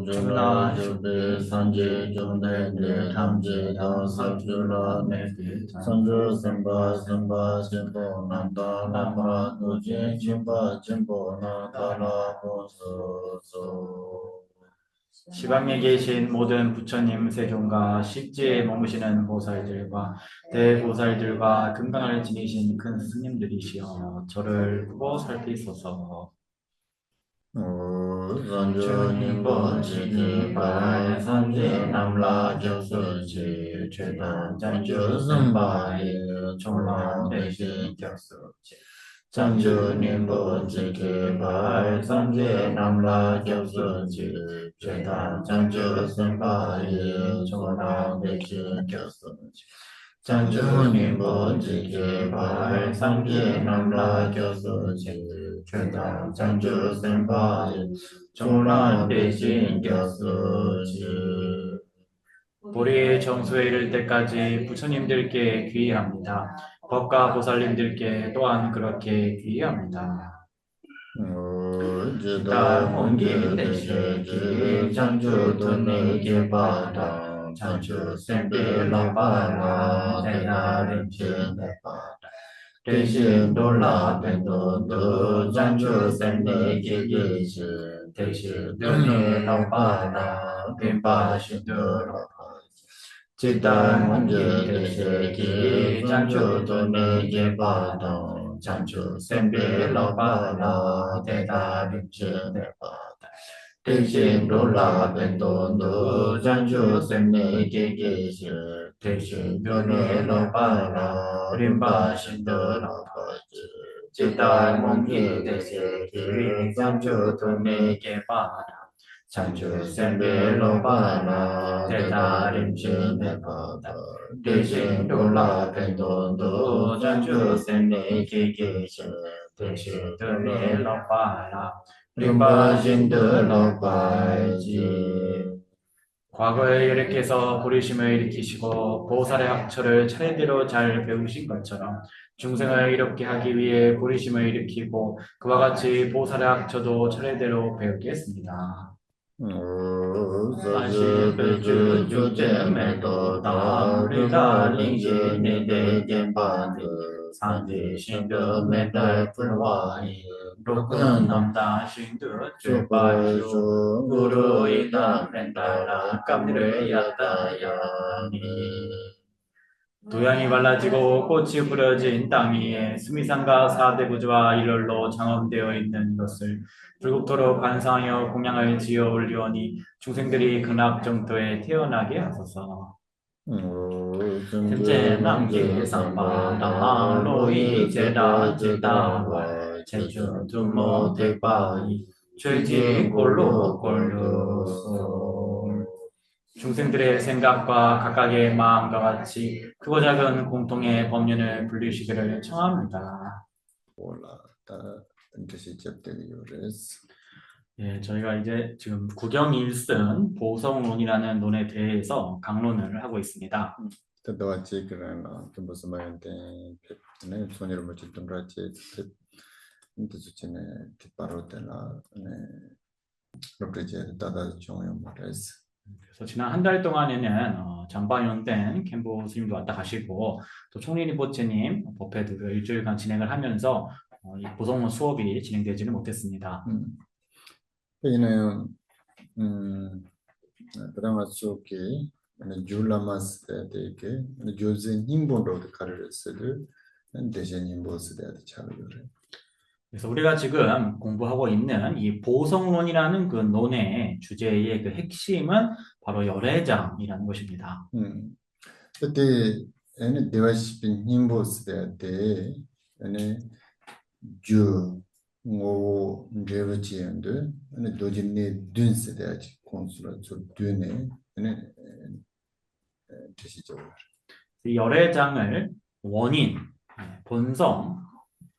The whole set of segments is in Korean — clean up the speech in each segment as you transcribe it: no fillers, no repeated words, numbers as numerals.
주나 주비 산지 중대니 탐지 다사주라 네디 산주 선바 선바 진보 난다 나무라 누지 진바 진보 나다라 보소소 지방에 계신 모든 부처님 세존과 십지에 머무시는 보살들과 대보살들과 금강을 지니신 큰 스님들이시여 저를 보고 살피소서. 산주님보 지기발 산지 남라 교수지 최단 장주 선바이 총랑 대신 교수지 장주님보 지기발 산지 남라 교수지 최단 장주 선바이 총랑 대신 교수지 장주님보 지기발 산지 남라 교수지 최단 장주 선바이 총란 대신 교수지 보리의 정수에 이를 때까지 부처님들께 귀의합니다. 법과 보살님들께 또한 그렇게 귀의합니다. 지다 몽기 대시지 장주 돈이 개바다 장주 생비 라바라 대나림 진대바다 대신 놀라 벤도도 장주 생비 기기시 대신 돈이 라바라 빈바신도로 지다 몽기 대시기 장주 돈이 개바다 장주 생비 라바라 대나림 진대바다 대신 놀라 벤도도 장주 생비 기기시 대신 돈이 라바라 빈바신도로 지다 몽기 대시기 장주 돈이 개바다 장주 생비 라바라 대나림 진대바다 대신 놀라 벤도도 장주 생비 기기시 대신 돈이 라바라 빈바신도로 과거에 이렇게서 부르심을 일으키시고 보살의 학처를 차례대로 잘 배우신 것처럼 중생을 이롭게 하기 위해 부르심을 일으키고 그와 같이 보살의 학처도 차례대로 배우겠습니다. 사시 배주 주제매도 다르다 링시 니데 겐바드 산지 신도 메달 불화이 로큰 남다 신도 주바이수 구루 이다 멘달라 깜니를 야다야니 도양이 갈라지고 꽃이 부러진 땅 위에 수미산과 사대구주와 일렬로 장엄되어 있는 것을 불국토로 관상하여 공양을 지어 올리오니 중생들이 극락정토에 태어나게 하소서. 현재 남계 삼바다 로이 제다 제다와 제주 두모 대바이 죄지 꼴로 꼴로소 중생들의 생각과 각각의 마음과 같이 크고 작은 공통의 법륜을 불리시기를 청합니다. 예, 저희가 이제 지금 구경일승 보성론이라는 논에 대해서 강론을 하고 있습니다. 그래서 지난 한 달 동안에는 장방연된 캠보 스님도 왔다 가시고 또 총리니 보채님 법회도 일주일간 진행을 하면서 이 보성론 수업이 진행되지는 못했습니다. 여기는 브라마초키 줄라마스 때게 조진 힘본로 가르스를 대신 힘보스 때 차별을. 그래서 우리가 지금 공부하고 있는 이 보성론이라는 그 논의 주제의 그 핵심은 바로 열애장이라는 것입니다. 그때 에네 대화시핀 힘보스 때 에네 주 오 레버지엔데 에네 도진네 듄스 때 콘수라 저 듄네 에네 대시죠. 이 열애장을 원인, 본성,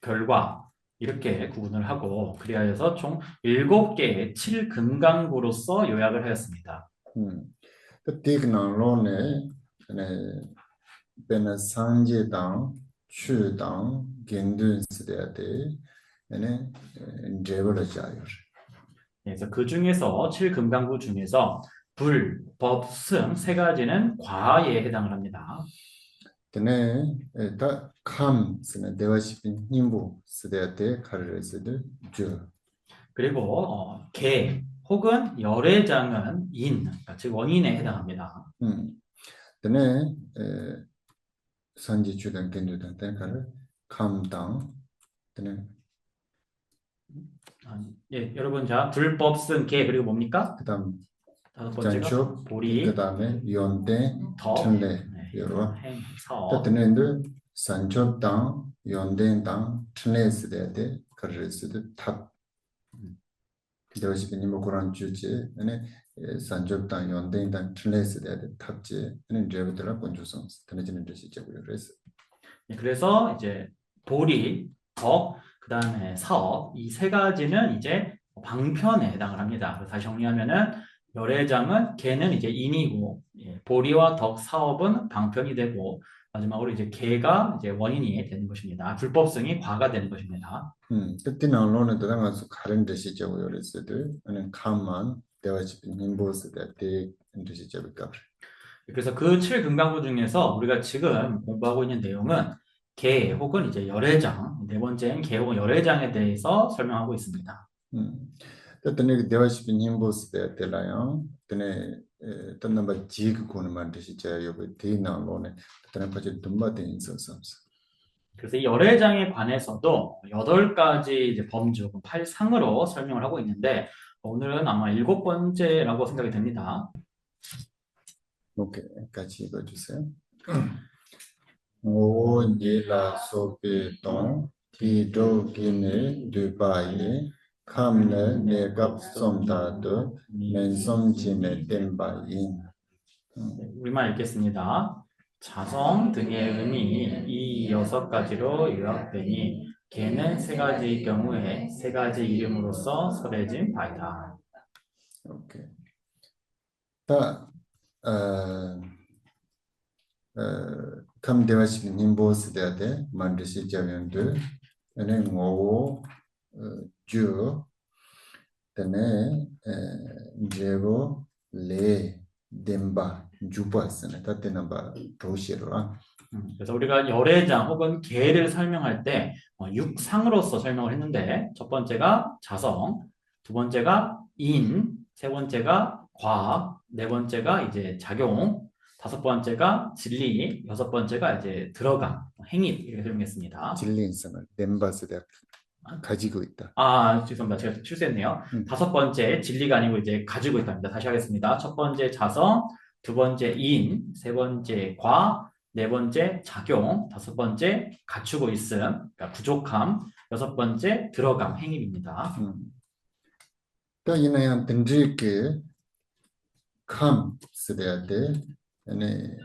결과 이렇게 구분을 하고 그리하여서 총 7개의 7금강구로서 요약을 하였습니다. 그때그나론에 베나 상제당 추당 겐든스데데 에네 제벌자요. 그래서 그 중에서 7금강구 중에서 불, 법, 승 세 가지는 과에 해당을 합니다. 때문에 다 감스는 대화시킨 힘부 쓰대야 돼 가르레스들 주. 그리고 개 혹은 열애장은 인, 그러니까 즉 원인에 해당합니다. 때문에 산지 주단 견주단 때 가르 감당 때문에 예, 여러분 자 불법 승 개 그리고 뭡니까? 그다음 다섯 번째가 단축 보리, 그다음에 연대 더, 천례 네, 여러 행, 서. 때문에 산초당 연대당 천례 쓰대야 돼 가르레스들 탑 대화시킨 힘부 고란 주지 아니 산초당 연대당 천례 쓰대야 돼 탑지 아니 레벨들라 건조성 드네지는 뜻이 있고요. 그래서 네, 그래서 이제 보리, 덕, 그다음에 사업 이 세 가지는 이제 방편에 해당을 합니다. 그래서 다시 정리하면은 열애장은 개는 이제 인이고 예, 보리와 덕, 사업은 방편이 되고 마지막으로 이제 개가 이제 원인이 되는 것입니다. 불법성이 과가 되는 것입니다. 그때 나오는 도당가서 가른 뜻이죠. 그래서들 아니 감만 대화시킨 힘보스 때 뜻이죠. 그러니까 그래서 그 7금강구 중에서 우리가 지금 공부하고 있는 내용은 개 혹은 이제 열애장, 네 번째는 개 혹은 열애장에 대해서 설명하고 있습니다. 때는 대화시킨 힘보스 때라요. 때는 어떤 넘버 지그 고는만 뜻이죠. 여기 뒤 나오는 때는 빠질 dum바된 있어서 그래서 이 열애장에 관해서도 8가지 이제 범주, 8상으로 설명을 하고 있는데 오늘은 아마 7번째라고 생각이 됩니다. 오케이. 같이 읽어 주세요. 오 니라 소베동 디도기네 두바이 감네 네갑 솜다도 맨솜지네 덴바인. 우리만 읽겠습니다. 자성 등의 의미 이 6가지로 요약되니 개는 3가지의 경우에 3가지 이름으로서 설해진 바이다. 오케이. 다 감대화시킨 힘보스 대하되 만드시 자면들 ene ngowo ju tene jero le demba jupasne tatena ba 도시로라. 그래서 우리가 열애장 혹은 개를 설명할 때 6상으로서 설명을 했는데 첫 번째가 자성, 두 번째가 인, 세 번째가 과, 네 번째가 이제 작용, 다섯 번째가 진리, 여섯 번째가 이제 들어감, 행위 이렇게 설명했습니다. 진리성을 덴바스 대 가지고 있다. 아, 죄송합니다. 제가 실수했네요. 다섯 번째 진리가 아니고 이제 가지고 있답니다. 다시 하겠습니다. 첫 번째 자성, 두 번째 인, 세 번째 과, 네 번째 작용, 다섯 번째 갖추고 있음, 그러니까 부족함, 여섯 번째 들어감, 행위입니다. 또 이나양 든지게 감 쓰대야 돼. 네.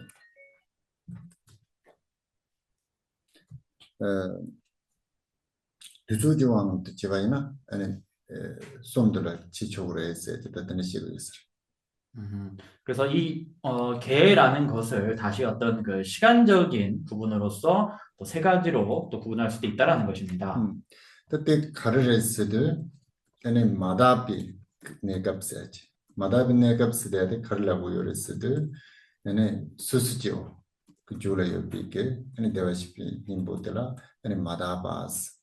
두조지왕 뜻이바이나 아니 솜들을 지촉으로 했어야 됐다는 식으로 있어요. 그래서 이 개라는 것을 다시 어떤 그 시간적인 부분으로서 또 세 가지로 또 구분할 수도 있다라는 것입니다. 그때 가르레스들 아니 마다비 내갑스야지. 마다비 내갑스대야 돼 가르라고 요레스들 아니 수수지오 그 줄에요 비게 아니 대화시피 힘보들라 아니 마다바스.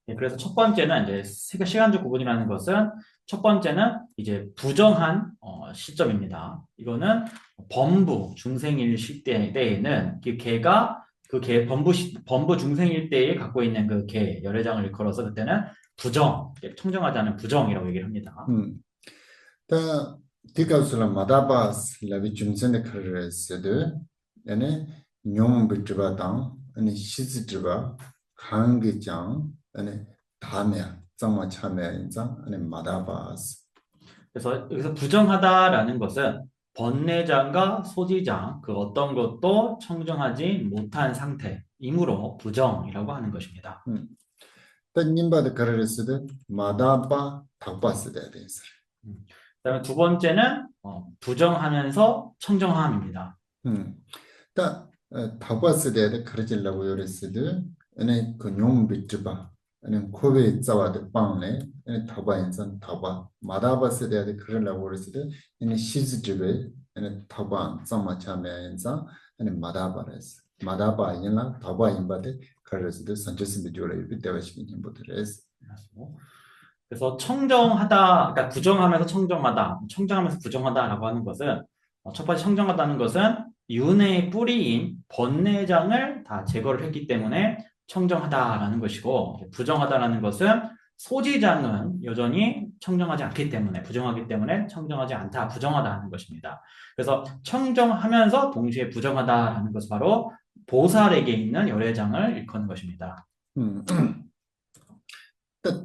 네, 그래서 첫 번째는 이제 시간적 구분이라는 것은 첫 번째는 이제 부정한 시점입니다. 이거는 범부 중생일 시대에는 그 개가 그 개 범부 중생일 때에 갖고 있는 그 개 열애장을 일컬어서 그때는 부정 청정하지 않은 부정이라고 얘기를 합니다. 다 디가스라 마다바스 라비 중생의 카르레스들 얘네 뇽 비트바당 아니 시즈트바 강기장 아니 다메 정말 참에 인자 아니 마다바스. 그래서 여기서 부정하다라는 것은 번뇌장과 소지장 그 어떤 것도 청정하지 못한 상태이므로 부정이라고 하는 것입니다. 님바드 카르레스들 마다바 닭바스대야 돼서. 그다음에 두 번째는 부정하면서 청정함입니다. 딱 닭바스대야 돼 카르질라고 요레스들 아니 그뇽 비트바 아니 코베 자와데 빵네 아니 타바 인산 타바 마다바스 대야데 그러려고 그랬을 때 아니 시즈집에 아니 타바 짱마 참에 인산 아니 마다바레스 마다바 인라 타바 인바데 그랬을 때 산체스미 조레 비대와시긴 힘보드레스 그래서 청정하다, 그러니까 부정하면서 청정하다, 청정하면서 부정하다라고 하는 것은 첫 번째 청정하다는 것은 윤회의 뿌리인 번뇌장을 다 제거를 했기 때문에 청정하다라는 것이고 부정하다라는 것은 소지장은 여전히 청정하지 않기 때문에 부정하기 때문에 청정하지 않다, 부정하다는 것입니다. 그래서 청정하면서 동시에 부정하다라는 것은 바로 보살에게 있는 열애장을 일컫는 것입니다.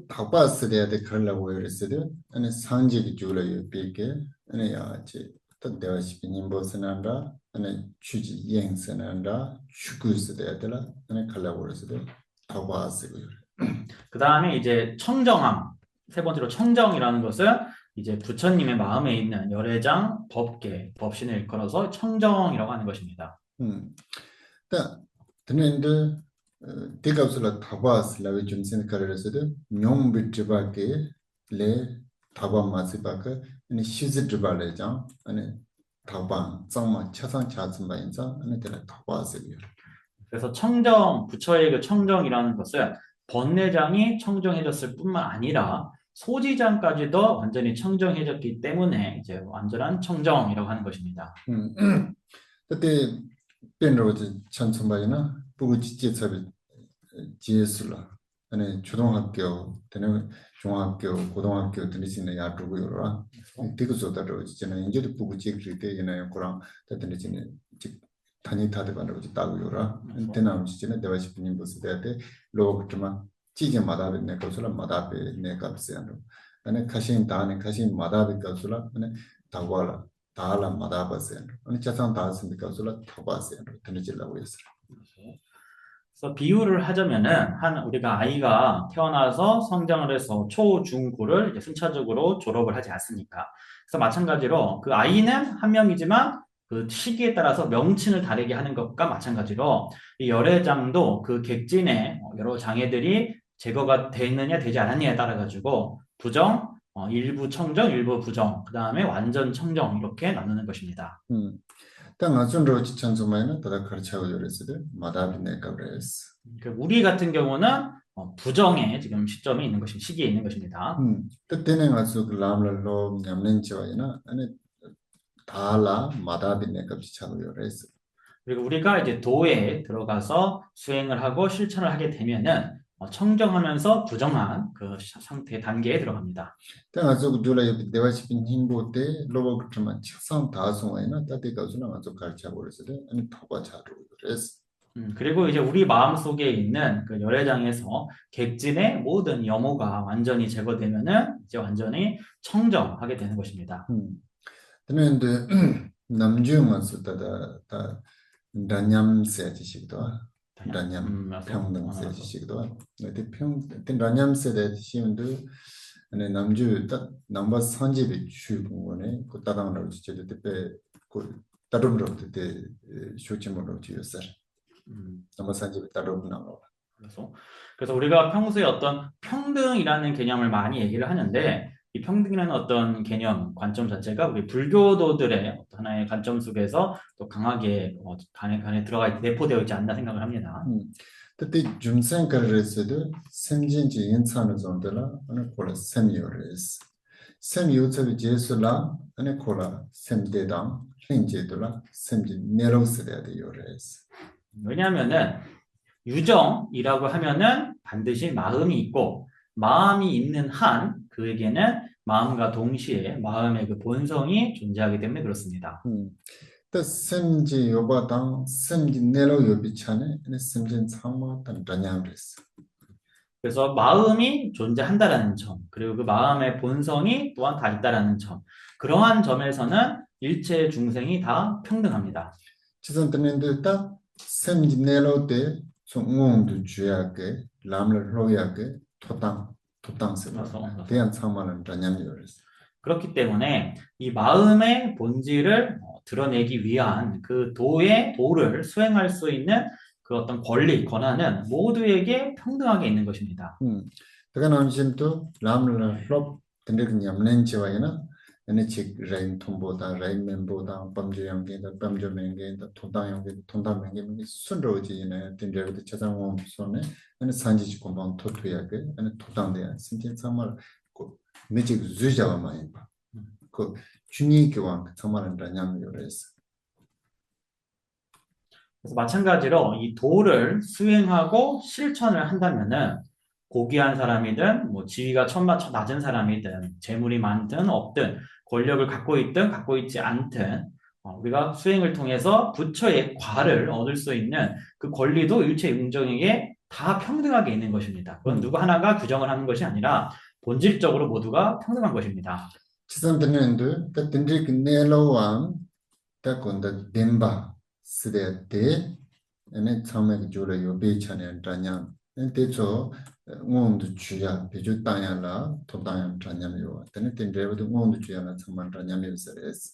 타바스 대야데 그러려고 그랬을 때 아니 상직이 줄어요 비게 아니 야지 또 대와시긴 힘보스난다 아니 취지 이행스난다 추구스 대야들라 아니 갈라고 그랬을 때 타바스고요. 그 다음에 이제 청정함. 세 번째로 청정이라는 것은 이제 부처님의 마음에 있는 열애장, 법계, 법신을 일컬어서 청정이라고 하는 것입니다. 다 드는데 대가스라 타바스 라베 준신 카르르스데 뇽 비트바케 레 타바 마시바케 아니 시즈 드발레장 아니 타바 짱마 차상 차즈마 인자 아니 데라 타바스고요. 그래서 청정, 부처의 그 청정이라는 것은 번뇌장이 청정해졌을 뿐만 아니라 소지장까지도 완전히 청정해졌기 때문에 이제 완전한 청정이라고 하는 것입니다. 그때 벤로지 천천바이나 부구 지체섭이 지에슬라 아니 초등학교 때는 중학교 고등학교 들리시는 야두고요라 되고서다로 있잖아요. 이제도 부구 지킬 때 있나요? 그랑 때들리시는 다니타데 반으로 따고요라 때나 진짜 대화시님 보스 때 로그트만 찌게 마다베 내 것을 마다베 내 값이야로 아니 가신 다네 가신 마다베 것을 아니 다와라 다라 마다바세 아니 차상 다스는 것을 타바세 되는지라고 했어요. 그래서 비유를 하자면은 우리가 아이가 태어나서 성장을 해서 초, 중, 고를 이제 순차적으로 졸업을 하지 않습니까? 그래서 마찬가지로 그 아이는 한 명이지만 그 시기에 따라서 명칭을 다르게 하는 것과 마찬가지로 이 열애장도 그 객진의 여러 장애들이 제거가 되느냐 되지 않았느냐에 따라 가지고 부정, 일부 청정, 일부 부정, 그 다음에 완전 청정 이렇게 나누는 것입니다. 땅 아준로 지천소마에는 다다 가르쳐고 요랬을 마다비네가 그랬어. 우리 같은 경우는 부정의 지금 시점에 있는 것입니다. 시기에 있는 것입니다. 그때는 아주 그 람랄로 냠렌지와이나 아니 다라 마다비네가 지천고 요랬어. 그리고 우리가 이제 도에 들어가서 수행을 하고 실천을 하게 되면은 청정하면서 부정한 그 상태 단계에 들어갑니다. 땅 아주 그 둘라 대화시킨 힘보 때 로버 그트만 책상 다송와이나 따뜻가서는 아주 가르쳐고 그랬을 아니 타바 자로 그랬어. 그리고 이제 우리 마음속에 있는 그 열애장에서 객진의 모든 염호가 완전히 제거되면은 이제 완전히 청정하게 되는 것입니다. 근데 남주만 쓰다다 다 단냠세지식도 단냠 평등세지식도 근데 단냠세지식도 아니 남주 딱 넘버 산집이 출근원에 그 따당으로 지체될 때그 따름으로 때 쇼침으로 지었어. 넘버 산집이 따로 나와. 그래서 우리가 평소에 어떤 평등이라는 개념을 많이 얘기를 하는데 이 평등이라는 어떤 개념, 관점 자체가 우리 불교도들의 어떤 하나의 관점 속에서 또 강하게 간에 들어가 내포되어 있지 않나 생각을 합니다. 그때 중생가르에서도 sem진지 인산을 zon들라 아니 콜라 sem요레스 sem요처비 제술라 아니 콜라 sem대당 링제들라 sem진 네로스래야 요레스. 왜냐하면은 유정이라고 하면은 반드시 마음이 있고 마음이 있는 한 그에게는 마음과 동시에 마음의 그 본성이 존재하기 때문에 그렇습니다. 또 sem지 요바당 sem지 네로 요비차네 sem진 상마단 단양레스. 그래서 마음이 존재한다라는 점, 그리고 그 마음의 본성이 또한 다 있다라는 점, 그러한 점에서는 일체 중생이 다 평등합니다. 지선 듣는데 딱 sem지 네로 때 총옹도 주야게 람을 로야게 토당스라 대한 상마는 단양요레스. 그렇기 때문에 이 마음의 본질을 드러내기 위한 그 도의 도를 수행할 수 있는 그 어떤 권리, 권한은 모두에게 평등하게 있는 것입니다. Takan amshim tu lam la hlop tindrik nyamnen chiwayana ene chik rain thombo da rain membo da pamjo yangge da pamjo menge da thonda menge menge sunro ji ne tindrik de chasang wom sone ene sanji chi kombang thotuya ge ene thotang de sinchen samar ko mechik zujawa ma ba ko chuni ki wang samar da nyam yores. 그래서 마찬가지로 이 도를 수행하고 실천을 한다면은 고귀한 사람이든 뭐 지위가 낮은 사람이든 재물이 많든 없든 권력을 갖고 있든 갖고 있지 않든 우리가 수행을 통해서 부처의 과를 얻을 수 있는 그 권리도 일체 용정에게 다 평등하게 있는 것입니다. 그건 누구 하나가 규정을 하는 것이 아니라 본질적으로 모두가 평등한 것입니다. 치산 드는데 다 tindrik nelowang ta konda demba side de ene chame jura yo be chane dranyam 대초 ngom도 주야 비주 땅야라 도당양 전념이요. 때는 된데도 ngom도 주야나 정말 전념이 있어야지.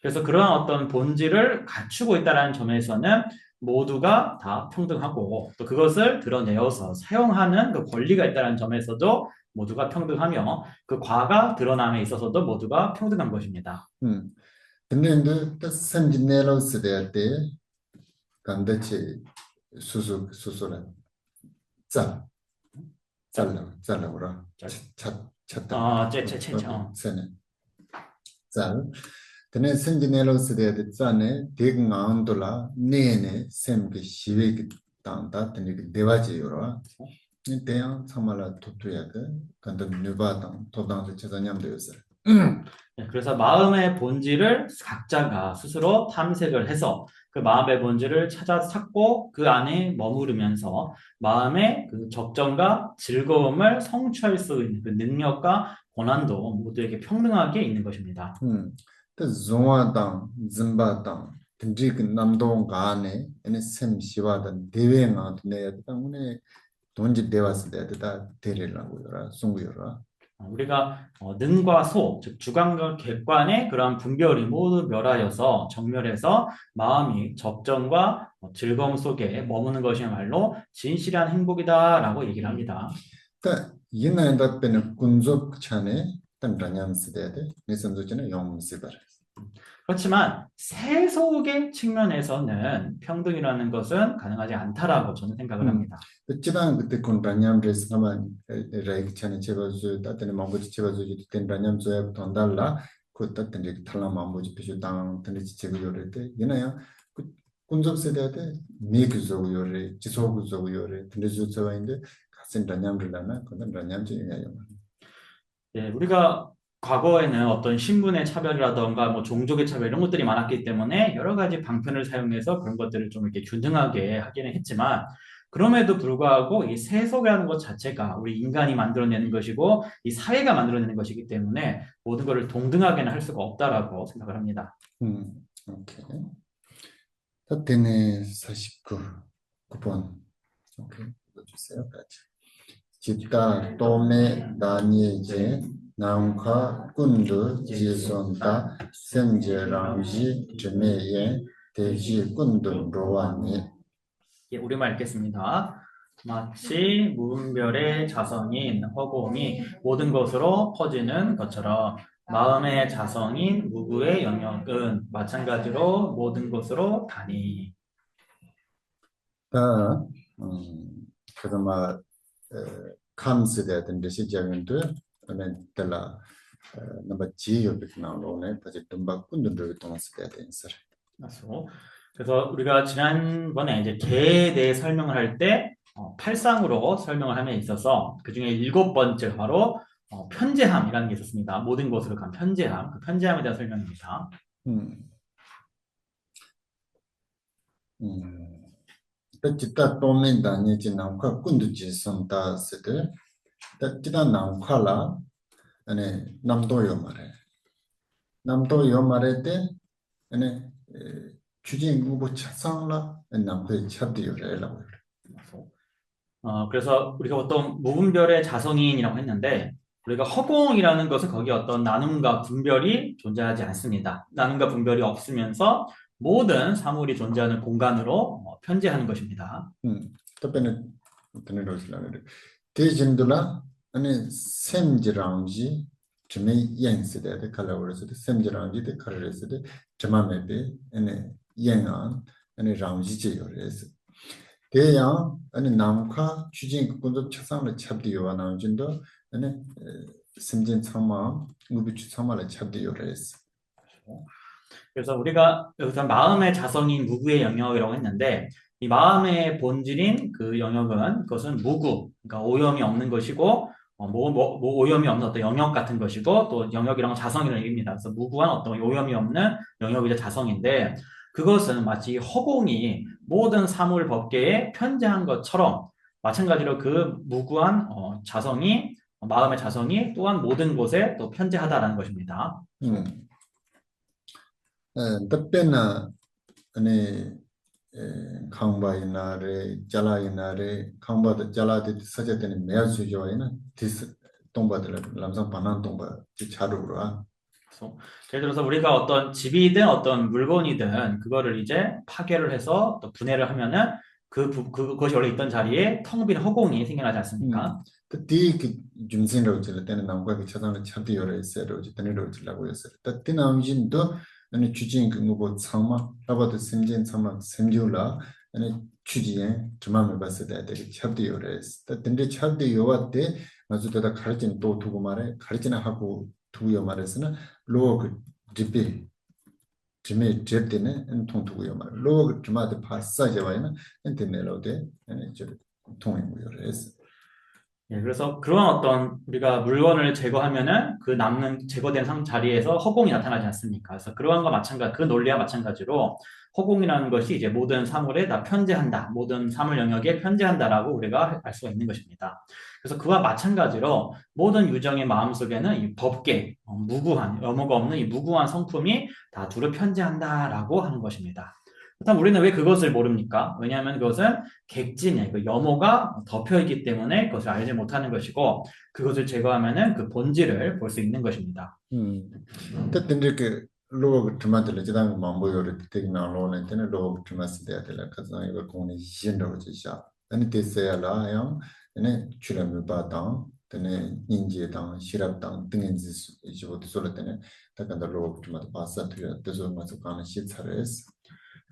그래서 그러한 어떤 본질을 갖추고 있다는 점에서는 모두가 다 평등하고 또 그것을 드러내어서 사용하는 그 권리가 있다는 점에서도 모두가 평등하며 그 과가 드러남에 있어서도 모두가 평등한 것입니다. 근데 선진내로 쓰될 때 간다치 수수라 잘라보라. 찼다. 세네. 잘. 근데 선진내로 쓰될 짠에 대강안돌라 네네 샘게 시외기 땅다 되게 대화지요라. 대양 참말라 도토야 그 간다 누바당 도당서 제자냠되었어요. 그래서 마음의 본질을 각자가 스스로 탐색을 해서 그 마음의 본질을 찾고 그 안에 머무르면서 마음의 그 적정과 즐거움을 성취할 수 있는 그 능력과 권한도 모두에게 평등하게 있는 것입니다. 종화당, 진바당, 든지 남동 간에 에네 셈 시와던 대회가 내야 때문에 돈지 대화스 대다 데리라고요라 송구요라. 우리가 능과 소, 즉 주관과 객관의 그러한 분별이 모두 멸하여서 정멸해서 마음이 적정과 즐거움 속에 머무는 것이야말로 진실한 행복이다라고 얘기를 합니다. 그러니까 이나인다 때는 군족 찬에 단단함스대데 내선도지는 영무스바라. 그렇지만 세속의 측면에서는 평등이라는 것은 가능하지 않다라고 저는 생각을 합니다. 그치만 그때 군단념 레스나만 라이크 찬에 제거주 따뜻한 망고지 제거주 된단념 조약 돈달라 그 따뜻한 탈람 망고지 비주당 든지 제거요를 때 이나야 군족 세대한테 미그조요를 지소구조요를 든지 조약인데 같은 단념들라나 그런 단념지 이나요. 예, 우리가 과거에는 어떤 신분의 차별이라던가 뭐 종족의 차별 이런 것들이 많았기 때문에 여러 가지 방편을 사용해서 그런 것들을 좀 이렇게 균등하게 하기는 했지만 그럼에도 불구하고 이 세속이라는 것 자체가 우리 인간이 만들어내는 것이고 이 사회가 만들어내는 것이기 때문에 모든 것을 동등하게는 할 수가 없다라고 생각을 합니다. 오케이. 다때네 9번. 오케이. 주세요. 지타 도메 다니제 나운카 군두 지손다 셈제랑지 드메예 대지 군두 로와니. 예, 우리말 읽겠습니다. 마치 무분별의 자성인 허공이 모든 것으로 퍼지는 것처럼 마음의 자성인 무구의 영역은 마찬가지로 모든 것으로 다니. 그래서 막 감스되던 시작인데 텔라 넘버 지요 비크나로네 다시 덤바 군들을 통해서 된서. 그래서 우리가 지난번에 이제 개에 대해 설명을 할 때 8상으로 설명을 함에 있어서 그 중에 7번째 바로 편재함이라는 게 있었습니다. 모든 것으로 간 편재함, 그 편재함에 대한 설명입니다. 지타 도메 다니지 나운카 군두 지손다 세데 지타 나운카라 아니 남도요 말에 때 아니 주진 후보 차상라 남도의 차디요래라고. 그래서 우리가 어떤 무분별의 자성인이라고 했는데 우리가 허공이라는 것은 거기 어떤 나눔과 분별이 존재하지 않습니다. 나눔과 분별이 없으면서 모든 사물이 존재하는 공간으로 편재하는 것입니다. 답변은 어떤 것이라는 대진도라 아니 샘지랑지 점에 연세대 칼라오르스 샘지랑지 칼라르스 점마메베 아니 연안 아니 랑지제요레스 대양 아니 남카 추진 군도 책상을 잡디요와 나온진도 아니 심진 참마 무비추 참마를 잡디요레스 그래서 우리가 여기서 마음의 자성인 무구의 영역이라고 했는데 이 마음의 본질인 그 영역은 그것은 무구, 그러니까 오염이 없는 것이고 오염이 없는 어떤 영역 같은 것이고 또 영역이란 건 자성이라는 얘기입니다. 그래서 무구한 어떤 오염이 없는 영역이자 자성인데 그것은 마치 허공이 모든 사물 법계에 편재한 것처럼 마찬가지로 그 무구한 자성이 마음의 자성이 또한 모든 곳에 또 편재하다라는 것입니다. 답변은 아니 강바이나레 잘라이나레 강바도 잘라데 사제되는 매수조에는 디스 동바들 람상 반한 동바 자루로아 예를 들어서 우리가 어떤 집이든 어떤 물건이든 그거를 이제 파괴를 해서 또 분해를 하면은 그것이 원래 있던 자리에 텅 빈 허공이 생겨나지 않습니까? 그때 그 중생으로 질 때는 남과 그 차단을 차비요래 있어요. 저때로 질라고 했어요. 그때 남진도 아니 주진 그뭐 상마 라바도 심진 상마 심줄라 아니 주지에 주만을 봤을 때 되게 차비요래 있어. 근데 차비요와 때 아주 다 가르치는 또 두고 말해 가르치나 하고 두요 말에서는 로그 디비 지메 제때는 통두고요 말 로그 주마데 파사제와이나 인터넷로데 아니 저 통행고요 했어. 예, 그래서 그런 어떤 우리가 물건을 제거하면은 그 남는 제거된 자리에서 허공이 나타나지 않습니까? 그래서 그러한 거 마찬가지, 그 논리와 마찬가지로 허공이라는 것이 이제 모든 사물에 다 편재한다, 모든 사물 영역에 편재한다라고 우리가 알 수가 있는 것입니다. 그래서 그와 마찬가지로 모든 유정의 마음속에는 이 법계, 무구한, 염호가 없는 이 무구한 성품이 다 두루 편재한다라고 하는 것입니다. 그렇다면 우리는 왜 그것을 모릅니까? 왜냐하면 그것은 객진의 그 염호가 덮여 있기 때문에 그것을 알지 못하는 것이고 그것을 제거하면은 그 본질을 볼 수 있는 것입니다. 근데 그 로그 트마들 지당 망보요를 되게 나로는 되는 로그 트마스 대야들 가서 이거 공이 신도로 지샤 아니 됐어야라 아니 출연을 받아 되네 인지당 시랍당 등인지 이제부터 소리 때는 다간다 로그 트마도 봤어 들여 뜻을 맞아 가는 시차레스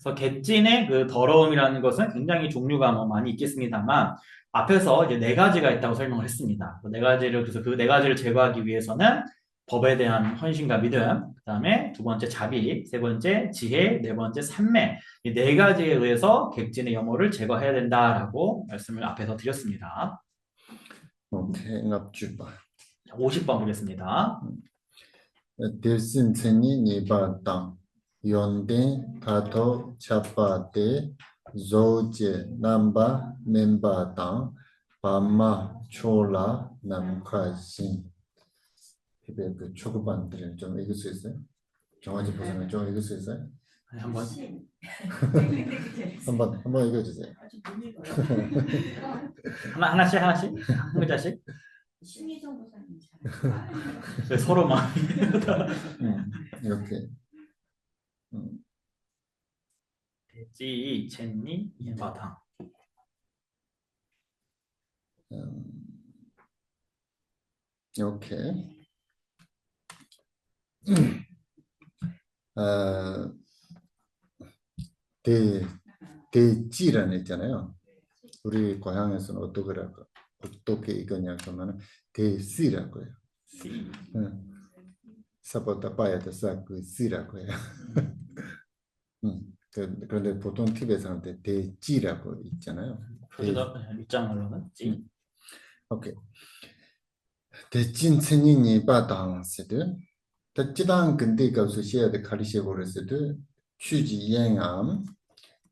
그래서 객진의 그 더러움이라는 것은 굉장히 종류가 뭐 많이 있겠습니다만 앞에서 이제 네 가지가 있다고 설명을 했습니다. 네 가지를 그래서 그 네 가지를 제거하기 위해서는 법에 대한 헌신과 믿음, 그다음에 두 번째 자비, 세 번째 지혜, 네 번째 산매 이 네 가지에 의해서 객진의 염호를 제거해야 된다라고 말씀을 앞에서 드렸습니다. 오케이 납주바 50번 보겠습니다. 대신천이 니바당 연대 가토 차파테 조제 남바 멤바당 밤마 초라 남카신 이게 그 초급반들은 좀 읽을 수 있어요? 정화지 보시면 좀 읽을 수 있어요? 한번 한번 읽어주세요. 하나씩 한 글자씩 심리정 보사님 서로 막 이렇게 지 첸니 예바당 이렇게 대지라는 있잖아요. 우리 고향에서는 어떻게 읽었냐 그러면 대시라고 해요. 사보다 봐야 돼서 그 시라고 해요. 그런데 보통 티베트한테 대지라고 있잖아요. 표지도 입장으로는 지. 오케이. 대진 천인이 바당스드 대지당 근데 가서 시야데 가리시에 버렸을 취지 영암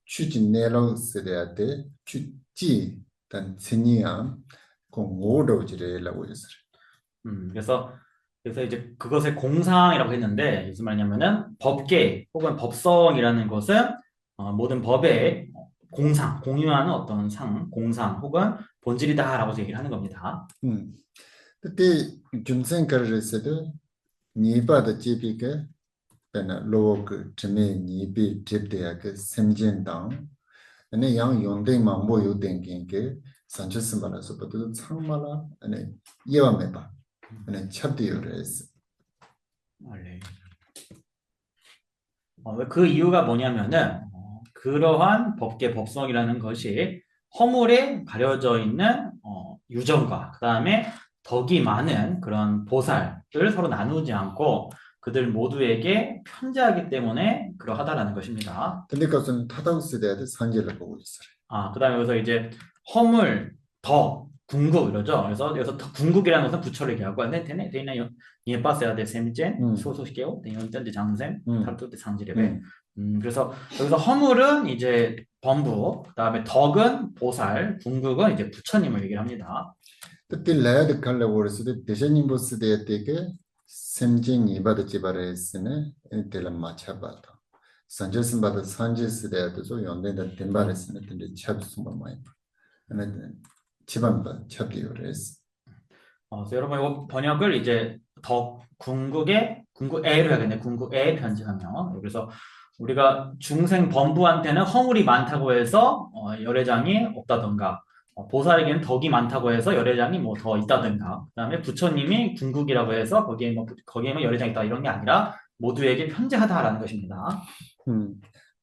취지 내로스데한테 취지 단 천이암 공오로지래라고 했어요. 그래서 이제 그것의 공상이라고 했는데 무슨 말이냐면은 법계 혹은 법성이라는 것은 모든 법의 공상, 공유하는 어떤 공상 혹은 본질이다라고 얘기를 하는 겁니다. 그때 중생가를 했어도 니바의 제비가 배나 로그 점에 니비 집대야 그 샘진당 아니 양 용대만 모여 댕긴 게 산체스말아서부터 상말아 아니 이와메바 아니 찹디요레스 원래 그 이유가 뭐냐면은 그러한 법계 법성이라는 것이 허물에 가려져 있는 유전과 그 다음에 덕이 많은 그런 보살을 서로 나누지 않고 그들 모두에게 편재하기 때문에 그러하다라는 것입니다. 근데 그것은 타당스대한테 산지를 보고 있어요. 그 다음에 여기서 이제 허물, 덕, 궁극 이러죠. 그래서 여기서 궁극이라는 것은 부처를 얘기하고 대나 예빠세야 될 셈젠 소소시게요. 연전대 장셈 탈도대 상지레베. 그래서 여기서 허물은 이제 범부, 그다음에 덕은 보살, 궁극은 이제 부처님을 얘기를 합니다. 그때 라야드 칼라고 그랬을 때 대신님 보스 대에게 샘진 이바드 지바레스네 엔텔라 마차바다 산제스 바다 산제스 대에도 연대다 덴바레스네 근데 찹스 뭐 많이 네 집안바 찹디오레스 그래서 여러분 이거 번역을 이제 덕 궁극에로 해야겠네. 궁극에 편지하면 그래서 우리가 중생 범부한테는 허물이 많다고 해서 열애장이 없다던가 보살에게는 덕이 많다고 해서 열애장이 뭐 더 있다든가 그다음에 부처님이 궁극이라고 해서 거기에만 열애장이 있다 이런 게 아니라 모두에게 편재하다라는 것입니다.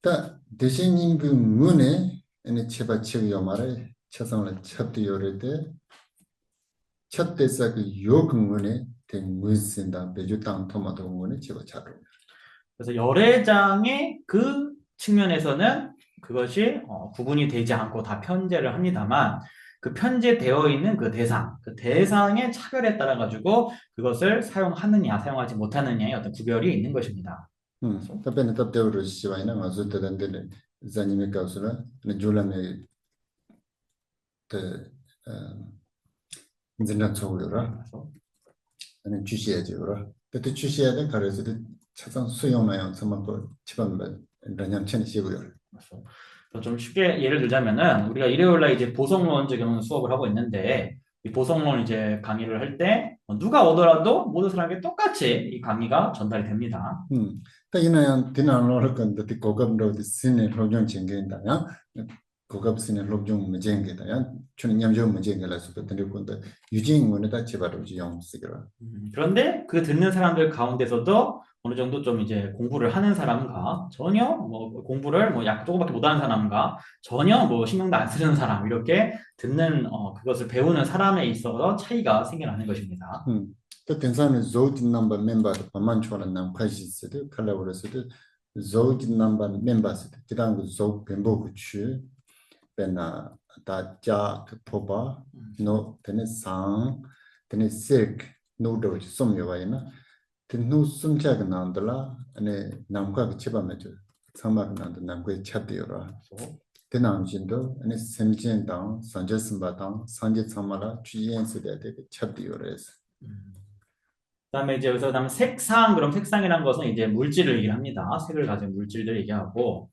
다 대신님 그 문에 아니 제바치요 말에 차상을 찹디오레데 찹데사 그 요근문에 된 문신다 배주 땅 토마토 문에 제바차로 그래서 열애장의 그 측면에서는 그것이 구분이 되지 않고 다 편제를 합니다만 그 편제되어 있는 그 대상의 차별에 따라 가지고 그것을 사용하느냐 사용하지 못하느냐의 어떤 구별이 있는 것입니다. 답변은 답대로 시와이나 가서 때던데 자님의 가서라 줄라메 그 인진나 쪽으로라 아니 주시해줘라 그때 주시해야 돼 가르쳐도 차상 수용나요 정말로 집안만 런냠천이 시고요. 좀 쉽게 예를 들자면은 우리가 일요일날 이제 보성론 적용 수업을 하고 있는데 이 보성론 이제 강의를 할 때 누가 오더라도 모든 사람에게 똑같이 이 강의가 전달이 됩니다. 이나양 디나노를 건데 고급로 신의 로정 쟁개인다야 고급 신의 로정 문제인게다야 주는 냠정 문제인게라서 그때 건데 유진문에다 제바로 영쓰기라. 그런데 그 듣는 사람들 가운데서도 어느 정도 좀 이제 공부를 하는 사람과 전혀 뭐 공부를 뭐 약 조금밖에 못하는 사람과 전혀 뭐 신경도 안 쓰는 사람 이렇게 듣는 그것을 배우는 사람에 있어서 차이가 생겨나는 것입니다. 또 된사는 조지 넘버 멤버도 반만초라는 남 관심스도 칼라브레스도 조지 넘버 멤버스도 그다음 그 조 뱀보 구추 베나 다자 그 포바 노 되는 상 되는 색 노도 좀 요바이나 그 숨자가 나온들라 아니 남과 그 집안에도 상마가 나온다 남과 찹디오라 그 남진도 아니 샘진당 산제스바당 산제 참마라 주연스대 되게 찹디오라서 그다음에 이제 여기서 그다음 색상 그럼 색상이란 것은 이제 물질을 얘기를 합니다. 색을 가진 물질들 얘기하고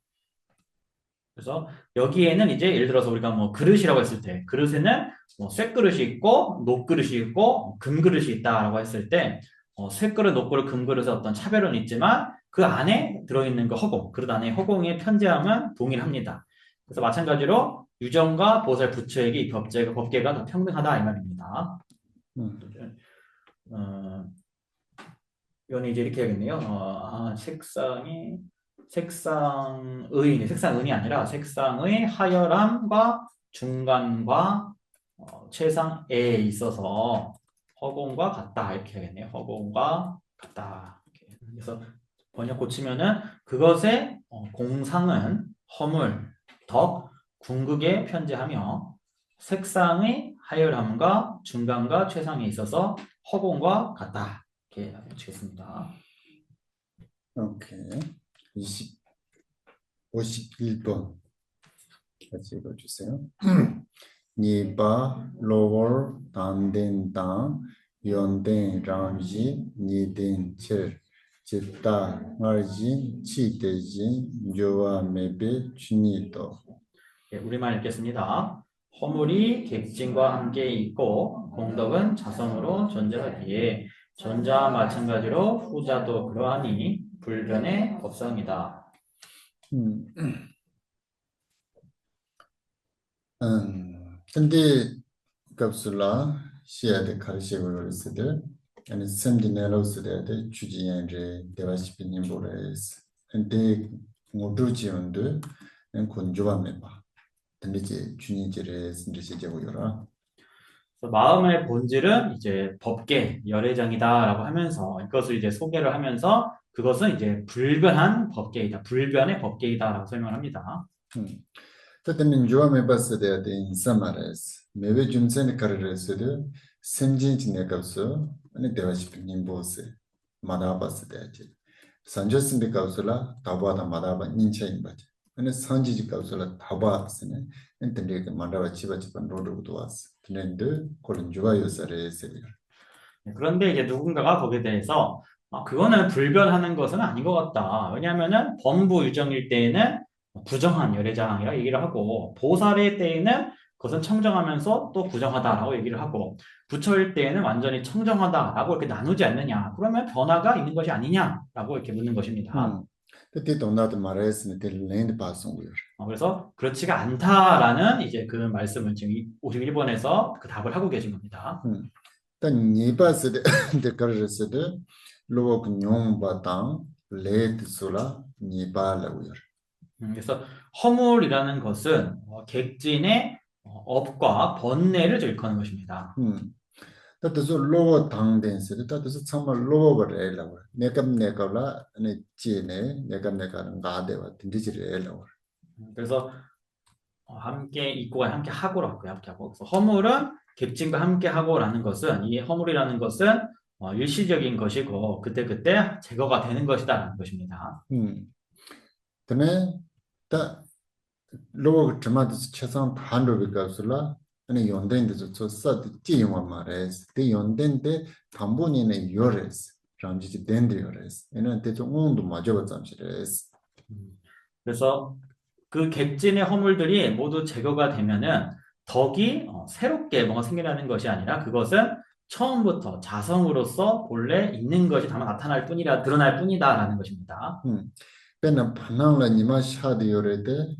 그래서 여기에는 이제 예를 들어서 우리가 뭐 그릇이라고 했을 때 그릇에는 뭐 쇠그릇이 있고 녹그릇이 있고 금그릇이 있다라고 했을 때 쇠그릇, 녹그릇, 금그릇의 어떤 차별은 있지만 그 안에 들어있는 그 허공, 그릇 안에 허공의 편재함은 동일합니다. 그래서 마찬가지로 유정과 보살 부처에게 이 법계가 더 평등하다 이 말입니다. 이거는 이제 이렇게 해야겠네요. 색상은이 아니라 색상의 하열함과 중간과 최상에 있어서 허공과 같다 이렇게 하겠네요. 허공과 같다. 이렇게. 그래서 번역 고치면은 그것의 공상은 허물, 덕, 궁극에 편재하며 색상의 하열함과 중간과 최상에 있어서 허공과 같다. 이렇게 고치겠습니다. 오케이. 51번 같이 읽어주세요. 니바 로월 단덴당 연덴 람지 니덴 체 지타 마르지 치데지 조와 메베 추니도 우리말 읽겠습니다. 허물이 객진과 함께 있고 공덕은 자성으로 존재하기에 전자와 마찬가지로 후자도 그러하니 불변의 법성이다. 근데 값을라 시야데 가르시고 있을 아니 샘디네로스데 주지엔제 대바시피님 보레스 근데 모두지온데 엔 곤조밤에 봐 근데 이제 주니지를 신지시제고요라 그래서 마음의 본질은 이제 법계 열애장이다라고 하면서 이것을 이제 소개를 하면서 그것은 이제 불변한 법계이다. 불변의 법계이다라고 설명을 합니다. 그때는 조함에 봤을 때 인사마레스 매베 준센 카르레스도 샘진진에 값서 아니 대바시피님 보스 마다 봤을 때 산저스인데 값을라 다바다 마다바 인체인 바지 아니 산지지 값을라 다바스네 엔텐데 마다바 치바치반 로드도 왔어 근데 그런 주가요사레스 그런데 이제 누군가가 거기에 대해서 그거는 불변하는 것은 아닌 것 같다. 왜냐하면은 범부 유정일 때에는 부정한 열애장이라 얘기를 하고 보살의 때에는 그것은 청정하면서 또 부정하다라고 얘기를 하고 부처일 때에는 완전히 청정하다라고 이렇게 나누지 않느냐. 그러면 변화가 있는 것이 아니냐라고 이렇게 묻는 것입니다. 그때 동나도 말했으니 랜드 파송고요. 그래서 그렇지가 않다라는 이제 그 말씀을 지금 51번에서 그 답을 하고 계신 겁니다. 단 니바스데 데카르스데 로그뇽바당 레드솔라 니발라고요. 그래서 허물이라는 것은 객진의 업과 번뇌를 일컫는 것입니다. 따뜻서 로어 당된스데 따뜻서 정말 로어를 해라고. 내가 아니 지네 내가는 가대와 딘디지를 해라고. 그래서 함께 있고가 함께 하고라고 함께 하고. 그래서 허물은 객진과 함께 하고라는 것은 이 허물이라는 것은 일시적인 것이고 그때 제거가 되는 것이다라는 것입니다. 근데 다 로어 트마드스 최상 반로비가슬라 아니 연된데서 저사드 찌용만 말해서 그 연된데 담보니네 요레스 람지지 덴드요레스 얘는 대충 온도 맞아봐 잠시레스 그래서 그 객진의 허물들이 모두 제거가 되면은 덕이 새롭게 뭔가 생겨나는 것이 아니라 그것은 처음부터 자성으로서 본래 있는 것이 다만 나타날 뿐이라 드러날 뿐이다라는 것입니다. 배는 반항라 니마 샤디요레데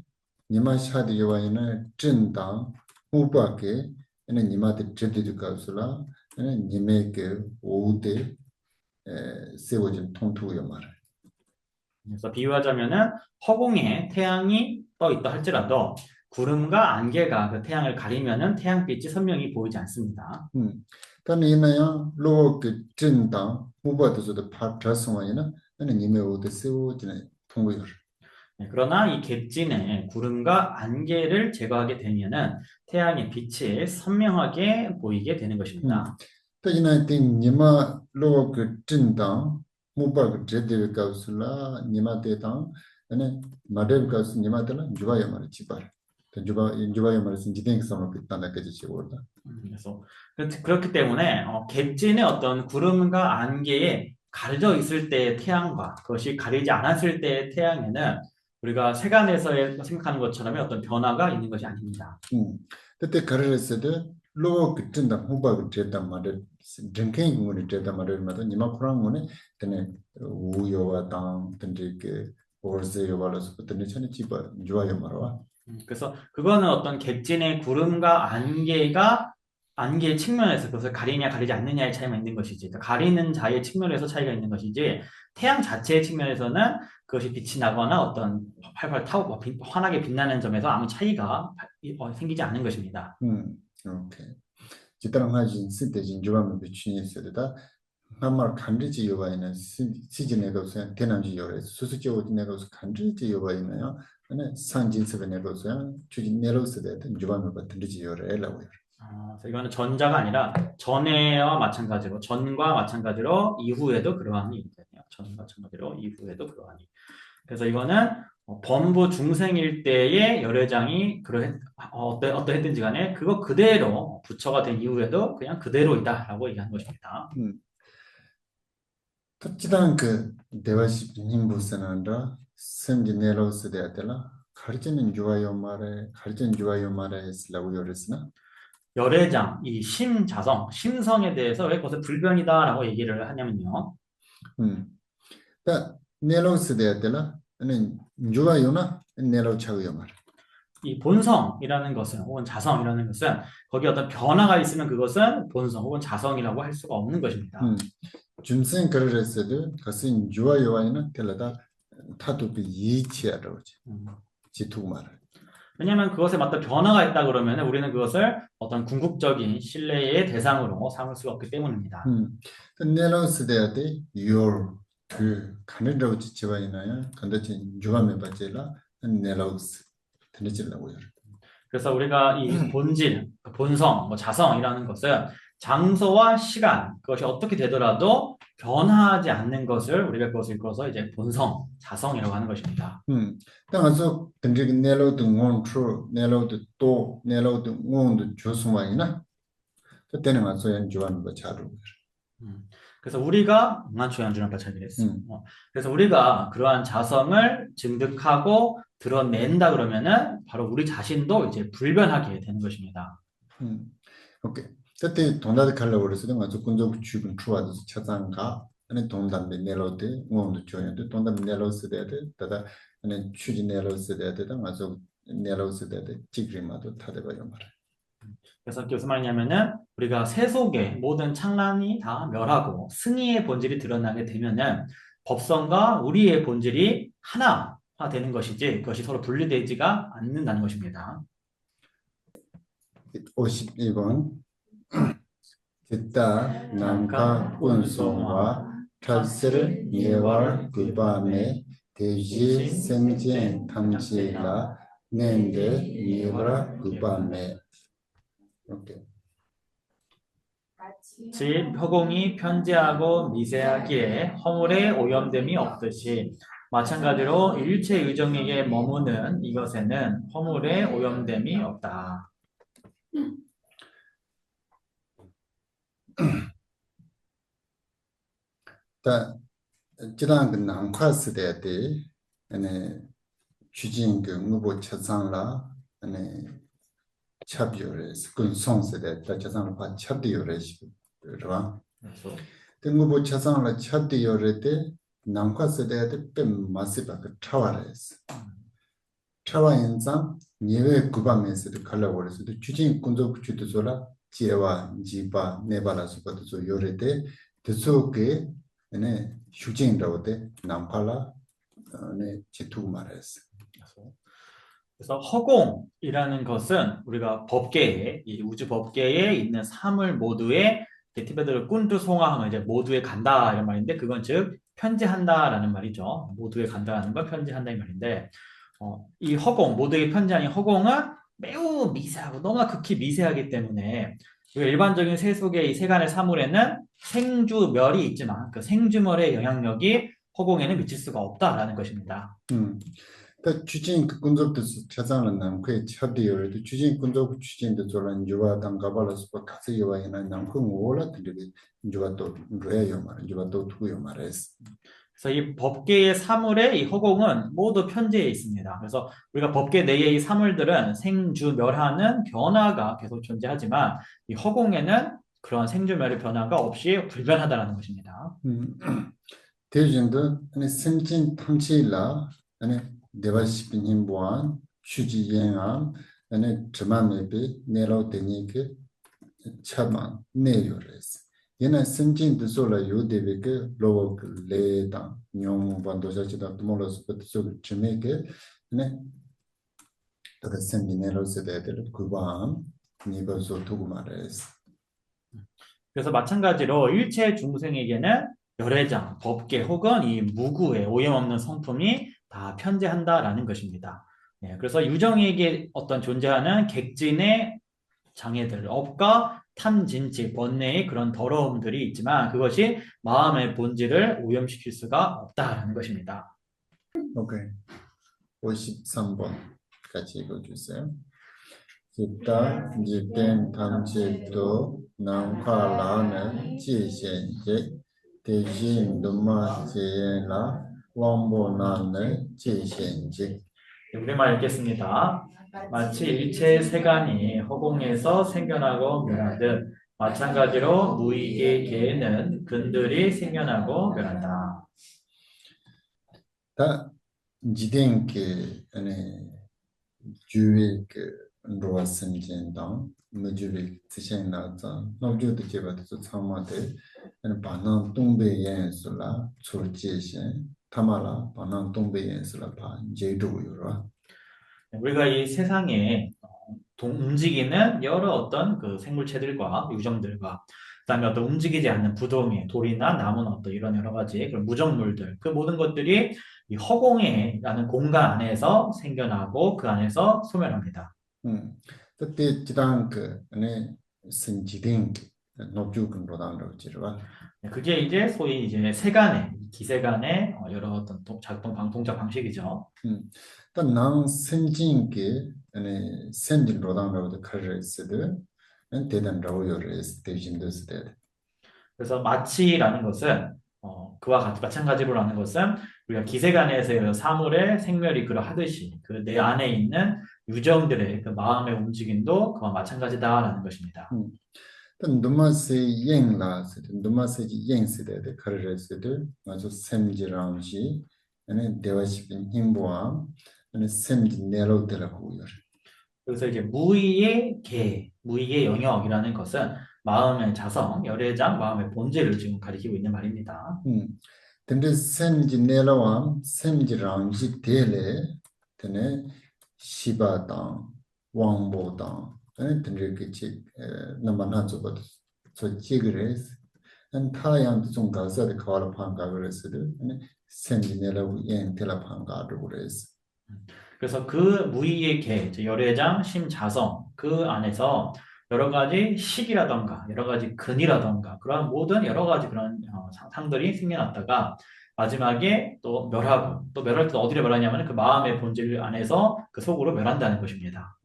니마 샤디요와이나 찐당 우바게 얘는 니마데 제디드가슬라 얘는 니메게 오데 세워진 통투요 말을 그래서 비유하자면은 허공에 태양이 떠 있다 할지라도 구름과 안개가 그 태양을 가리면은 태양빛이 선명히 보이지 않습니다. 그러니까 이나야 로그 찐당 우바도서도 파트라성와이나 얘는 니메 오데 세워진 통구요 그러나 이 객진에 구름과 안개를 제거하게 되면은 태양의 빛이 선명하게 보이게 되는 것입니다. 이나 니마 로그 찐당 무바그 제데가슬라 니마 대당 아니 마데가스 니마 대라 주바야 말이 지발 주바야 말이 진지된 상황을 그딴다까지 지고다 그래서 그렇기 때문에 객진의 어떤 구름과 안개에 가려져 있을 때의 태양과 그것이 가리지 않았을 때의 태양에는 우리가 세간에서 생각하는 것처럼 어떤 변화가 있는 것이 아닙니다. 그때 가르쳤을 때 로그 찐당 무바그 제다 말을 딩케인 공을 제다 말을 마도 니마 코랑문에 때네 우요와 당 던지게 오르세요 발라서 그때 전에 지바 주바야 말아 그래서 그거는 어떤 객진의 구름과 안개의 측면에서 그것을 가리냐 가리지 않느냐의 차이만 있는 것이지 그러니까 가리는 자의 측면에서 차이가 있는 것이지 태양 자체의 측면에서는 그것이 빛이 나거나 어떤 활활 타고 환하게 빛나는 점에서 아무 차이가 생기지 않는 것입니다. 오케이. 지다랑 하진 시대진 주바면 비추니 있어다. 한말 간지지 요바이는 시즌에 가서 대남지 요래 수수지 어디에 가서 간지지 요바이나요. 근데 상진습에 가서 주진 내려서다 주바면 같은 지 요래라고요. 그래서 이거는 전자가 아니라 전에와 마찬가지로 전과 마찬가지로 이후에도 그러한 일이 되네요. 전과 마찬가지로 이후에도 그러한 일. 그래서 이거는 범부 중생일 때의 열애장이 어떠했든지 간에 그거 그대로 부처가 된 이후에도 그냥 그대로이다라고 얘기하는 것입니다. 특히나 그 대화시 님부스는라 샘지 내려서 돼야 되나 가르치는 주와요 말에 쓰라고 요랬으나 열애장, 이 심자성, 심성에 대해서 왜 그것을 불변이다라고 얘기를 하냐면요. 그러니까 넬로스 되었더라. 아니 주가 요나 넬로 차고요 말. 이 본성이라는 것은 혹은 자성이라는 것은 거기 어떤 변화가 있으면 그것은 본성 혹은 자성이라고 할 수가 없는 것입니다. 준생 그랬어도 그것은 주와 요아이나 telada 타도비 이치야로 지투 말. 왜냐하면 그것에 맞다 변화가 있다 그러면 우리는 그것을 어떤 궁극적인 신뢰의 대상으로 삼을 수가 없기 때문입니다. 넬로스 되었대 your 그 가능하고 지치와이나야 근데 주와메 바젤라 넬로스 되지라고요. 그래서 우리가 이 본질, 본성, 뭐 자성이라는 것은 장소와 시간, 그것이 어떻게 되더라도 변화하지 않는 것을 우리가 그것을 읽어서 이제 본성, 자성이라고 하는 것입니다. 당아서 근데 넬로도 몬트로 넬로도 또 넬로도 몬도 조수마이나 그때는 가서 연주하는 거 자루. 그래서 우리가 조연주는 발차기를 했어요. 그래서 우리가 그러한 자성을 증득하고 드러낸다 그러면은 바로 우리 자신도 이제 불변하게 되는 것입니다. 오케이. 그때 돈다드 칼라고 그랬어요. 아주 군족 주군 추와도 차상가 아니 돈담비 넬로데 몬도 조연도 돈담비 넬로스 데데 다다 아니 추지 넬로스 데데 아주 넬로스 데데 지그리마도 타데바요 말. 그래서 무슨 말이냐면은 우리가 세속의 모든 창란이 다 멸하고 승리의 본질이 드러나게 되면은 법성과 우리의 본질이 하나화 되는 것이지 그것이 서로 분리되지가 않는다는 것입니다. 52번 듣다 남과 운송과 탈세를 예월 그밤에 대지 생전 탐지라 낸데 예월 그밤에 오케이. 즉 허공이 편재하고 미세하기에 허물에 오염됨이 없듯이 마찬가지로 일체 의정에게 머무는 이것에는 허물에 오염됨이 없다. 다 지난 그 남과스 대때 아니 주진 그 무보 차상라 아니 찹요레스 그 송세대 다 차상라 바 찹디요레스 그러와 등무보 차상라 찹디요레데 남과스 대때 뱀 마시바 그 차와레스 차와인상 예외 구밤에서도 칼라고레스도 주진 군족 주도소라 지에와 지바 네발라스바도 저 요레데 드소게 네 슈징라고데 남팔라 네 지투 말했어. 그래서 허공이라는 것은 우리가 법계에 이 우주 법계에 있는 사물 모두에 티베트를 꾼두 송화하면 이제 모두에 간다 이런 말인데 그건 즉 편지한다라는 말이죠. 모두에 간다라는 걸 편지한다 이 말인데 이 허공 모두에 편지하는 허공은 매우 미세하고 너무나 극히 미세하기 때문에 일반적인 세속의 이 세간의 사물에는 생주멸이 있지만 그 생주멸의 영향력이 허공에는 미칠 수가 없다라는 것입니다. 그 주진 그 군족도 차상은 남그 찹디요레도 주진 군족 주진도 저런 유와 담가발라서 같이 유와이나 남그 몰라 들이 유와 또 레요 말 유와 또 투요 말했어. 그래서 이 법계의 사물의 이 허공은 모두 편재해 있습니다. 그래서 우리가 법계 내의 이 사물들은 생주멸하는 변화가 계속 존재하지만 이 허공에는 그러한 생주멸의 변화가 없이 불변하다라는 것입니다. 대중도 아니 생진 탐치라 아니 대바시핀 힘보안 휴지행함 아니 저만메비 내로데니게 차만 내요레스 얘는 생진도 솔라 요데베게 로그 레다 뇽 반도자치다 도몰로스 버티소 즈메게 네 더 생기네로스 데들 그밤 니버소 두고 말레스. 그래서 마찬가지로 일체 중생에게는 열애장, 법계 혹은 이 무구의 오염없는 성품이 다 편재한다라는 것입니다. 네, 그래서 유정에게 어떤 존재하는 객진의 장애들, 업과 탐진치, 번뇌의 그런 더러움들이 있지만 그것이 마음의 본질을 오염시킬 수가 없다라는 것입니다. 오케이. 53번 같이 읽어주세요. 기타 지된 탐지도 남과라는 지신제 대신 누마 제라 왕보나는 지신제. 우리말 읽겠습니다. 마치 일체 세간이 허공에서 생겨나고 멸하듯 마찬가지로 무익의 계에는 근들이 생겨나고 멸한다. 다 지된 게 아니 주위 그 로아슨진당 무주비 지신나자 노주도 제바도 참마데 아니 반난 동배연술라 초지신 타마라 반난 동배연술라 바 제도요라 우리가 이 세상에 움직이는 여러 어떤 그 생물체들과 유정들과 그다음에 어떤 움직이지 않는 부동의 돌이나 나무나 어떤 이런 여러 가지 그런 무정물들 그 모든 것들이 이 허공에라는 공간 안에서 생겨나고 그 안에서 소멸합니다. 그때 지당 그 안에 신지된 노주근 로단로 지르와 그게 이제 소위 이제 세간의 기세간의 여러 어떤 작동 동작 방식이죠. 난 선진계 아니 선진 로단로도 카르스드 대단 라오요레스 대진도스데 그래서 마치라는 것은 그와 마찬가지로라는 것은 우리가 기세간에서 사물의 생멸이 그러하듯이 그 내 안에 있는 유정들의 그 마음의 움직임도 그와 마찬가지다라는 것입니다. 누마세 옌라 누마세 옌스데 카르레스드 아주 샘지랑시 아니 대화시킨 힘보함 아니 샘지 내로데라고요. 그래서 이제 무의의 영역이라는 것은 마음의 자성, 열애장, 마음의 본질을 지금 가리키고 있는 말입니다. 근데 샘지 내로함 샘지랑시 데레 되네 시바당 왕보당 아니 근데 그치 남만한 저거 저 지그레스 한 타양도 좀 가서도 가라 판가 그랬어도 아니 샘지 내로 옌 텔라 판가도 그랬어. 그래서 그 무의의 계, 열애장, 심자성 그 안에서 여러 가지 식이라던가 여러 가지 근이라던가 그런 모든 여러 가지 그런 상들이 생겨났다가 마지막에 또 멸하고 또 멸할 때 어디를 멸하냐면 그 마음의 본질 안에서 그 속으로 멸한다는 것입니다.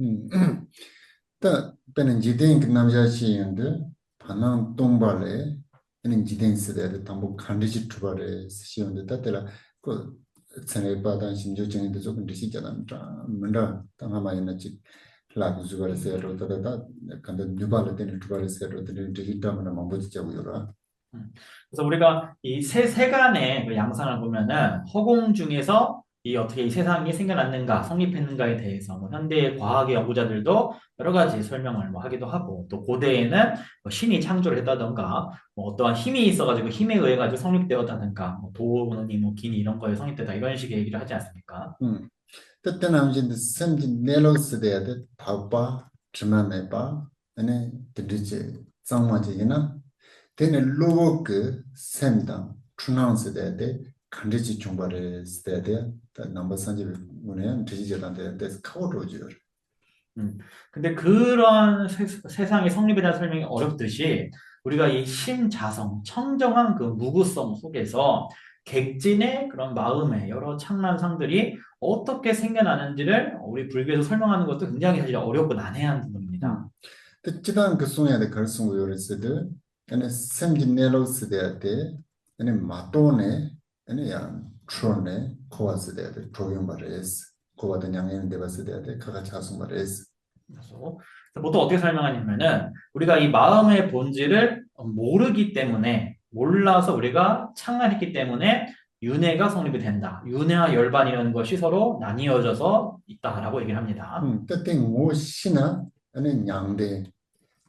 또 배는 지된 그 남자시인데 반항 동발에 는 지된 세대에 담보 간디지 투발에 시온데 따때라 그 전에 받은 심조증인데 조금 드시잖아. 뭔가 당하마이나 지 라고 주발에서 다다다 근데 뉴발에 되는 투발에서 되는 디지털만 망보지자고요라. 그래서 우리가 이 세간의 그 양상을 보면은 허공 중에서 이 어떻게 이 세상이 생겨났는가, 성립했는가에 대해서 뭐 현대의 과학의 연구자들도 여러 가지 설명을 뭐 하기도 하고 또 고대에는 뭐 신이 창조를 했다던가 뭐 어떠한 힘이 있어가지고 힘에 의해 가지고 성립되었다든가 뭐 도니 뭐 기니 이런 거에 성립되다 이런 식의 얘기를 하지 않습니까? 그때 남진데 샘진 넬로스데야 바바 주마메바 아니 드리지 상마지나 되는 로그 샘당 프로나운스데데 간디지 중발에 스데데 넘버 산지 문에 드리지단데 데스 카오로지요. 근데 그런 세상의 성립에 대한 설명이 어렵듯이 우리가 이 심자성, 청정한 그 무구성 속에서 객진의 그런 마음의 여러 창란상들이 어떻게 생겨나는지를 우리 불교에서 설명하는 것도 굉장히 사실 어렵고 난해한 부분입니다. 특히나 그 송야의 걸송 요리스들 아니 샘진 넬로스데데 아니 마토네 아니 양 트론네 코아스데데 프로그램바레스 코바든 양에는 데바스데데 카가 자송바레스 그래서 보통 어떻게 설명하냐면은 우리가 이 마음의 본질을 모르기 때문에 몰라서 우리가 창란했기 때문에 윤회가 성립이 된다. 윤회와 열반이라는 것이 서로 나뉘어져서 있다라고 얘기를 합니다. 그때 무엇이나 아니 양대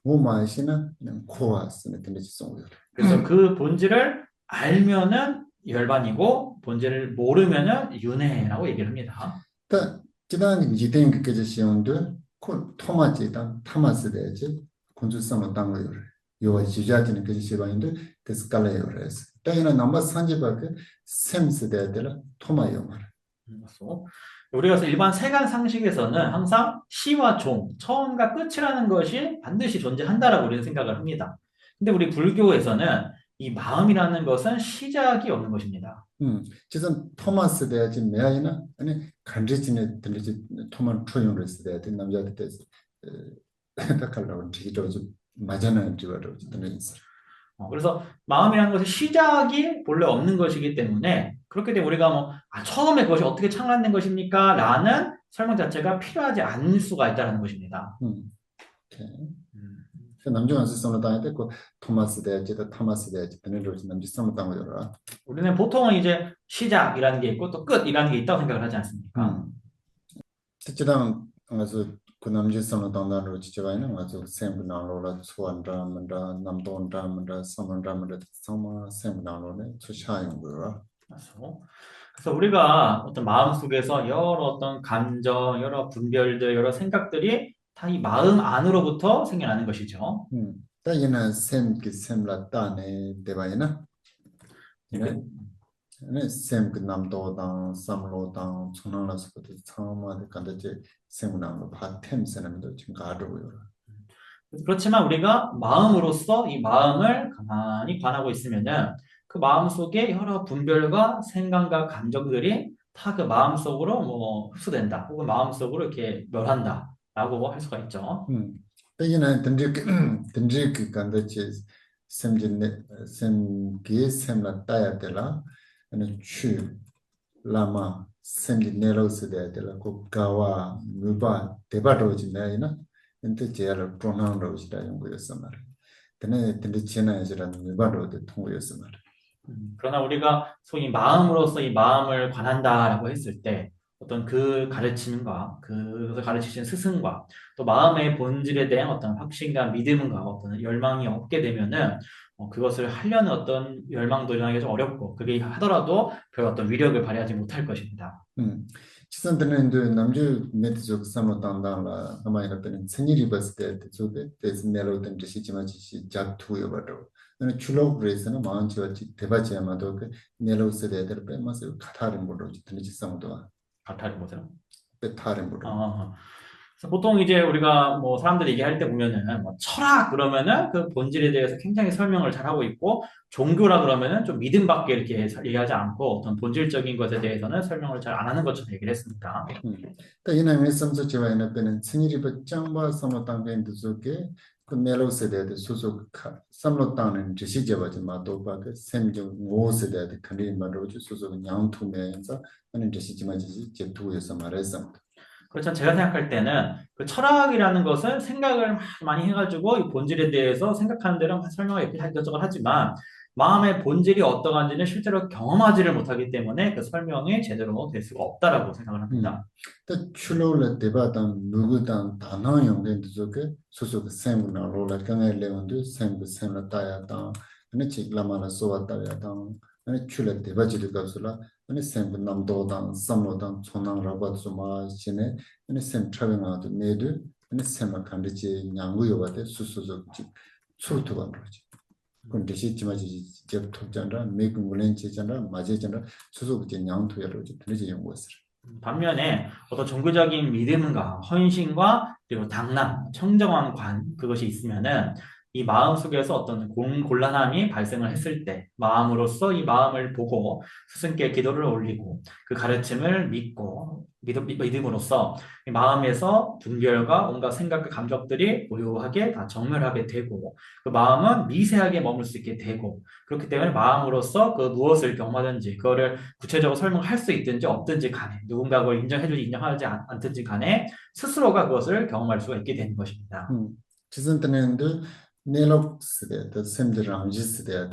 무엇이나 코아스네 근데 지송요. 그래서 그 본질을 알면은 열반이고 본질을 모르면은 윤회라고 얘기를 합니다. 또 지단 지된 그게 시온데 코 토마지다 타마스데지 콘주스는 당고요. 요와 지자지는 그 시바인데 데스칼레요레스. 때에는 넘버 산지바그 셈스데들 토마요 말. 그래서 우리가 일반 세간 상식에서는 항상 시와 종, 처음과 끝이라는 것이 반드시 존재한다라고 우리는 생각을 합니다. 근데 우리 불교에서는 이 마음이라는 것은 시작이 없는 것입니다. 지금 토마스 대야지 메아이나 아니 간지진에 들리지 토만 초용레스 대야지 남자들 때서 딱할라고 지기도 좀 맞아는 지와도 듣는 있어. 그래서 마음이라는 것은 시작이 본래 없는 것이기 때문에 그렇기 때문에 우리가 뭐 처음에 그것이 어떻게 창란된 것입니까? 라는 설명 자체가 필요하지 않을 수가 있다는 것입니다. 오케이. 그 남중 안에서 선을 당할 그 토마스 대제도 타마스 대제 되는 로지 남지 선을 당하더라. 우리는 보통은 이제 시작이라는 게 있고 또 끝이라는 게 있다고 생각을 하지 않습니까? 특히당 가서 그 남지 선을 당하는 지체가 있는 가서 샘나로라 소원라면라 남동라면라 선원라면라 성마 샘나로네 초샤용 거라. 그래서 우리가 어떤 마음속에서 여러 어떤 감정, 여러 분별들, 여러 생각들이 다 이 마음 안으로부터 생겨나는 것이죠. 따이나 샘기 샘라 따네 대바이나 네. 네, 샘그 남도당 삼로당 천안라서부터 처음에 간다지 샘나로 바템세는도 지금 가르고요. 그렇지만 우리가 마음으로서 이 마음을 가만히 관하고 있으면은 그 마음 속에 여러 분별과 생각과 감정들이 다 그 마음 속으로 뭐 흡수된다, 혹은 마음 속으로 이렇게 멸한다라고 할 수가 있죠. 따이나 든지 간다지 샘진네 샘기 샘라 따야 되라 아니 추 라마 샘진네로스 돼야 되라 그 가와 누바 대바로지 나이나 근데 제를 프로나운으로지다 연구였어 말. 근데 지나야지라는 누바로도 통고였어 말. 그러나 우리가 소위 마음으로서 이 마음을 관한다라고 했을 때 어떤 그 가르침과 그것을 가르치신 스승과 또 마음의 본질에 대한 어떤 확신과 믿음과 어떤 열망이 없게 되면은 그것을 하려는 어떤 열망도 일어나기 좀 어렵고 그게 하더라도 별 어떤 위력을 발휘하지 못할 것입니다. 지선들은 남주 메트족 삼로당당라 아마이가 때는 생일이 봤을 때 저게 대신 내려오던 듯이 지마치 작투여 봐도 근데 출로 그래서는 마음치와 대바지 아마도 그 내려오서 대들 빼면서 카타르 모로 듣는 지상도 같아요, 뭐죠? 빼타르 모로 그래서 보통 이제 우리가 뭐 사람들 얘기할 때 보면은 뭐 철학 그러면은 그 본질에 대해서 굉장히 설명을 잘 하고 있고 종교라 그러면은 좀 믿음밖에 이렇게 얘기하지 않고 어떤 본질적인 것에 대해서는 설명을 잘 안 하는 것처럼 얘기를 했습니다. 또 이남의 섬서치와 이나페는 생일이 짱바 삼로당된 속에 그 내려오세대 소속 삼로당은 지시제바지 마도바 그 샘정 오세대 그리 말로 소속 양투면서 하는 지시지마지 제투에서 말해서 그렇죠. 제가 생각할 때는 그 철학이라는 것은 생각을 많이 해가지고 이 본질에 대해서 생각하는 대로 설명을 이렇게 이것저것 하지만 마음의 본질이 어떠한지는 실제로 경험하지를 못하기 때문에 그 설명이 제대로 될 수가 없다라고 생각을 합니다. 또 출로를 대바당 누구당 단어 연구도 저게 소속 샘나로라 강에 레온도 샘나 따야당 아니 직라마라 소와따야당 아니 출레 대바지도 갑슬라 아니 샘 남도당 삼로당 촌낭라고 좀 시네 아니 샘 트라빙아도 네도 아니 샘마 간디지 냥구요바데 수수적 수르투가 그러지 근데 시지마지 접톡잖아 메군글렌치잖아 마제잖아 수수적 냥투야로 들리지 연구했어 반면에 어떤 종교적인 믿음과 헌신과 그리고 당랑, 청정한 그것이 있으면은 이 마음 속에서 어떤 곤란함이 발생을 했을 때 마음으로서 이 마음을 보고 스승께 기도를 올리고 그 가르침을 믿음으로써 이 마음에서 분별과 온갖 생각과 감정들이 고요하게 다 정멸하게 되고 그 마음은 미세하게 머물 수 있게 되고 그렇기 때문에 마음으로서 그 무엇을 경험하든지 그거를 구체적으로 설명할 수 있든지 없든지 간에 누군가 그걸 인정해주지 인정하지 않든지 간에 스스로가 그것을 경험할 수가 있게 되는 것입니다. 지선때는도 네럭스데 더 샘드랑지스데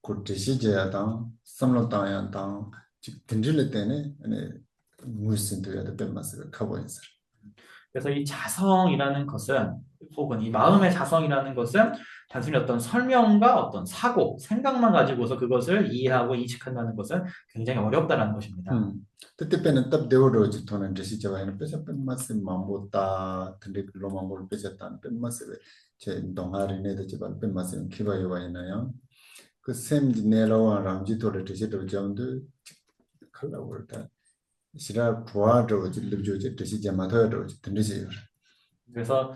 그 지시제야당 삼로당야당 즉 근질레 때네 아니 무슨도야도 뱀마스가 가보인서 그래서 이 자성이라는 것은 혹은 이 마음의 자성이라는 것은 단순히 어떤 설명과 어떤 사고, 생각만 가지고서 그것을 이해하고 인식한다는 것은 굉장히 어렵다는 것입니다. 그때는 딱 데오로지 토는 지시제와는 빼서 뱀마스 mam보다 근데 로마몰 빼졌다는 뱀마스 제 동아리네도 집안 뱀마스 기바요와 있나요? 그 샘지 내려와 람지도를 드시도 정도 칼라월다 시라 부하로 질르조지 드시지 마더로 드리세요. 그래서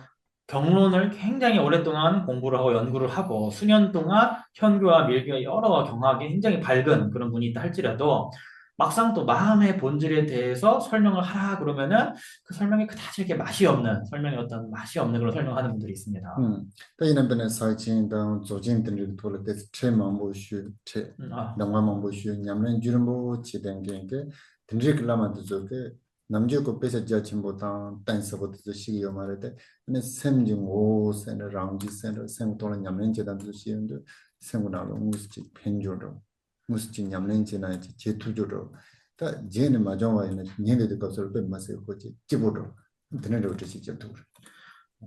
경론을 굉장히 오랫동안 공부를 하고 연구를 하고 수년 동안 현교와 밀교와 여러 경학에 굉장히 밝은 그런 분이 있다 할지라도 막상 또 마음의 본질에 대해서 설명을 하라 그러면은 그 설명이 그다지 이렇게 맛이 없는 설명이 어떤 맛이 없는 그런 설명하는 분들이 있습니다. 또 이런 분은 사이칭당 조진들을 돌을 때 최망보슈 낭만망보슈 냠는 주름보 지den게 등지 글라만도 저게 남주 거 빼서 전부다 댄서부터 시기요 말때 근데 샘중 오세는 랑지세는 생도는 냠nen제단도 시는데 생고나로 무스지 펜조로 무스지 냠nen제나 제투조로 다 제는 마정와 있는 년대도 것을 빼면서 거지 집으로 드는 것도 직접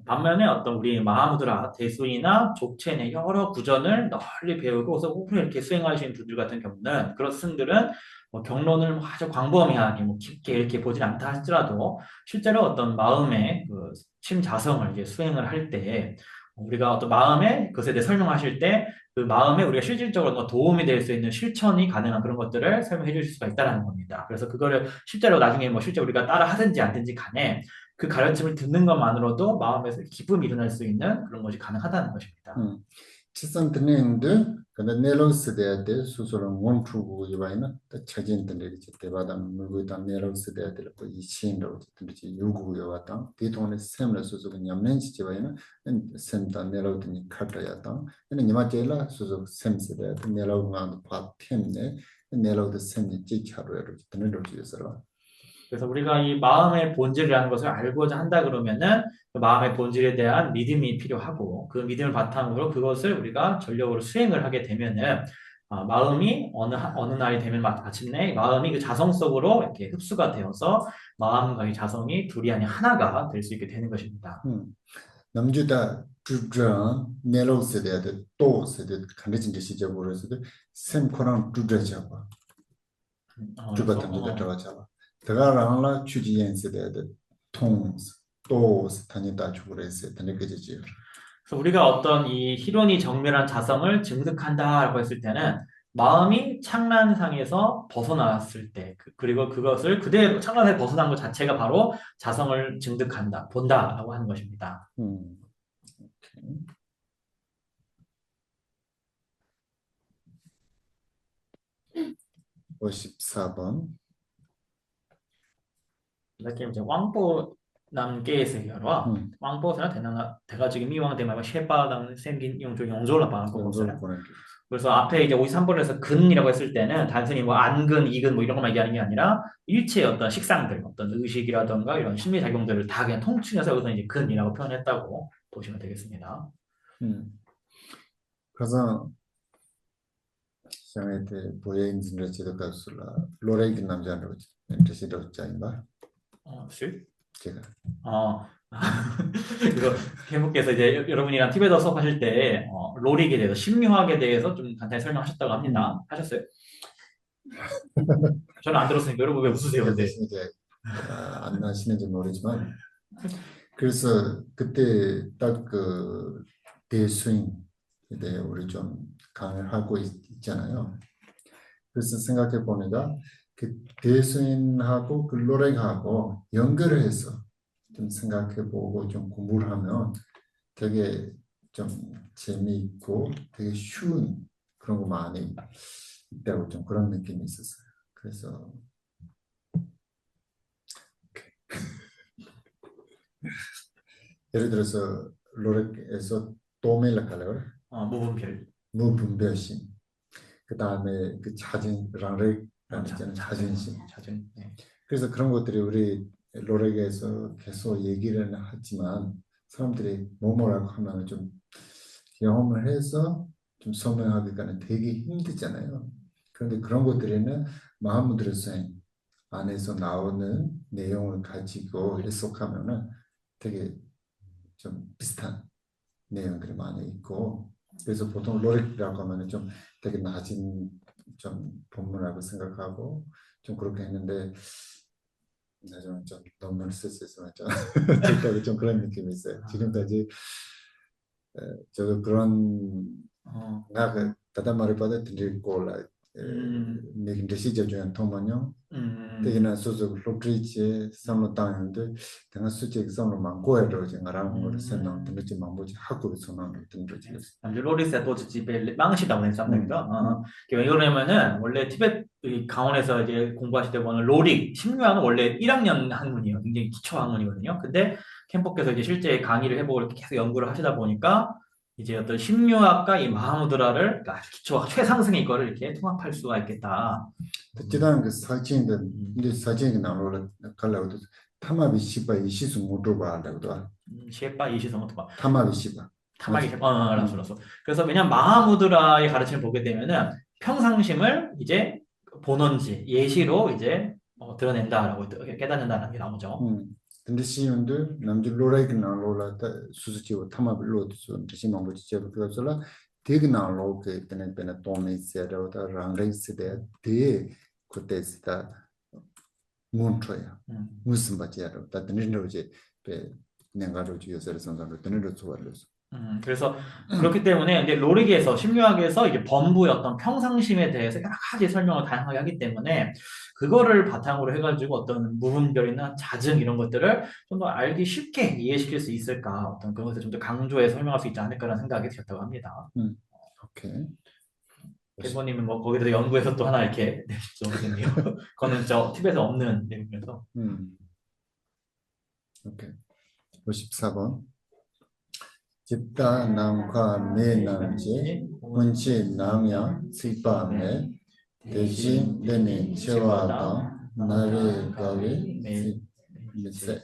반면에 어떤 우리 마하무드라 대수이나 족체의 여러 구전을 널리 배우고 그래서 오픈을 이렇게 수행하시는 분들 같은 경우는 그런 스승들은 뭐 경론을 뭐 아주 광범위하게 뭐 깊게 이렇게 보진 않다 할지라도 실제로 어떤 마음의 그 심자성을 이제 수행을 할 때 우리가 어떤 마음의 것에 대해 설명하실 때 그 마음에 우리가 실질적으로 뭐 도움이 될 수 있는 실천이 가능한 그런 것들을 설명해 주실 수가 있다는 겁니다. 그래서 그거를 실제로 나중에 뭐 실제 우리가 따라 하든지 안 하든지 간에 그 가르침을 듣는 것만으로도 마음에서 기쁨이 일어날 수 있는 그런 것이 가능하다는 것입니다. 치선 드는데 근데 네로스데한테 수소를 원투고 이바이나 차진들이 이제 대바담 물고다 네로스데한테 이 신도 이제 요구요 왔다 뒤통에 샘을 수소가 냠nen지 지바이나 샘다 네로드니 카트야다 근데 니마제라 수소 샘스데한테 네로가 파템네 네로드 샘이 지차로로 드는 로지에서 그래서 우리가 이 마음의 본질이라는 것을 알고자 한다 그러면은 그 마음의 본질에 대한 믿음이 필요하고 그 믿음을 바탕으로 그것을 우리가 전력으로 수행을 하게 되면은 마음이 어느 날이 되면 마침내 마음이 그 자성 속으로 이렇게 흡수가 되어서 마음과 이 자성이 둘이 아닌 하나가 될 수 있게 되는 것입니다. 남주다 주드라 네로스데한테 또 세대 간대진 시적으로 해서 샘코랑 주드라자고 주바탕 주드라자고 대가랑라 추지엔스데데 통스 또 다니다 주그레스 다니게지지요. 그래서 우리가 어떤 이 희론이 정밀한 자성을 증득한다라고 했을 때는 마음이 창란상에서 벗어났을 때 그리고 그것을 그대로 창란에 벗어난 것 자체가 바로 자성을 증득한다, 본다라고 하는 것입니다. 54번 이렇게 이제 왕보 남계에서요. 왕보스나 대가지기 미왕대마가 셰바당 생긴 용조 용조라 바는 거거든요. 그래서 앞에 이제 53번에서 근이라고 했을 때는 단순히 뭐 안근, 이근 뭐 이런 것만 얘기하는 게 아니라 일체의 어떤 식상들, 어떤 의식이라던가 이런 심리작용들을 다 그냥 통칭해서 여기서 이제 근이라고 표현했다고 보시면 되겠습니다. 그래서 시장에 보여인진을 지도가수라 로레기 남자로 인터시도 짜인가? 실? 제가 이거 개목께서 이제 여러분이랑 티베터 수업하실 때 로릭에 대해서 심리학에 대해서 좀 간단히 설명하셨다고 합니다. 하셨어요? 저는 안 들었으니까 여러분 왜 웃으세요? 근데 이제 안 나시는지 모르지만 그래서 그때 딱 그 대스윙에 대해 우리 좀 강의를 하고 있잖아요. 그래서 생각해 보니까 그 대스윙하고 그 로렉하고 연결을 해서 좀 생각해 보고 좀 공부를 하면 되게 좀 재미있고 되게 쉬운 그런 거 많이 있다고 좀 그런 느낌이 있었어요. 그래서 예를 들어서 로렉에서 도멜라칼레 무분별심 그 다음에 그 자진라는 자존심 네. 그래서 그런 것들이 우리 로렉에서 계속 얘기를 하지만 사람들이 뭐라고 하면 좀 경험을 해서 좀 설명하기가는 되게 힘들잖아요. 그런데 그런 것들에는 마하무드라 수행 안에서 나오는 내용을 가지고 해석하면은 되게 좀 비슷한 내용들이 많이 있고 그래서 보통 로렉이라고 하면은 좀 되게 낮은 좀 본문이라고 생각하고 좀 그렇게 했는데 나중에 좀 논문을 쓸 수 있으면 좀 지금까지 좀 그런 느낌이 있어요. 지금까지 저도 그런 나 다다마를 받아 들릴 거라 내긴 시절 중에 통만요. 되게나 소소 로트리치 삼로 땅인데 내가 수직 삼로 많고 해도 제가 말하는 거를 생각 듣지 만보지 학교에 전화 듣는 거지. 로리스의 도지집에 망시다고 했었습니다. 왜냐면은 원래 티베트 강원에서 이제 공부하실 때 보면 로릭 심리학은 원래 1학년 학문이에요. 굉장히 기초 학문이거든요. 근데 캠퍼께서 이제 실제 강의를 해보고 이렇게 계속 연구를 하시다 보니까 이제 어떤 심리학과 이 마하무드라를 그러니까 기초와 최상승의 이거를 이렇게 통합할 수가 있겠다. 지단 그 사진인데 근데 사진이 나오는 갈라도 타마비 시바 이시수 모두 봐라고도 시에빠 이시성은 또 타마비 시바 타막이 맞지? 라서 그래서 왜냐면 마하무드라의 가르침을 보게 되면은 평상심을 이제 본원지 예시로 이제 드러낸다라고 깨닫는다는 게 나오죠. 근데 시운들 남주 로라이그 나로라다 수수치고 타마비 로도 좀 대신 뭐 지적 그것을 되게 나로 그 때는 때는 돈이 세라다 랑레스데 대 그때스다 몬트야 무슨 바지야로 다 드는 이제 배 내가로 주요서를 선상으로 드는 좋아려서 그래서 그렇기 때문에 이제 로릭에서 심리학에서 이게 범부의 어떤 평상심에 대해서 여러 가지 설명을 다양하게 하기 때문에 그거를 바탕으로 해가지고 어떤 무분별이나 자증 이런 것들을 좀 더 알기 쉽게 이해시킬 수 있을까 어떤 그런 것을 좀 더 강조해 설명할 수 있지 않을까라는 생각이 드셨다고 합니다. 오케이 개보님은 뭐 거기서 연구해서 또 하나 이렇게 내실 오겠네요. 그거는 저 팁에서 없는 내용이라서. 오케이 54번 집다 남과 매남지 원치 남야 시바메 대신 내는 제와다 나를 가위 미세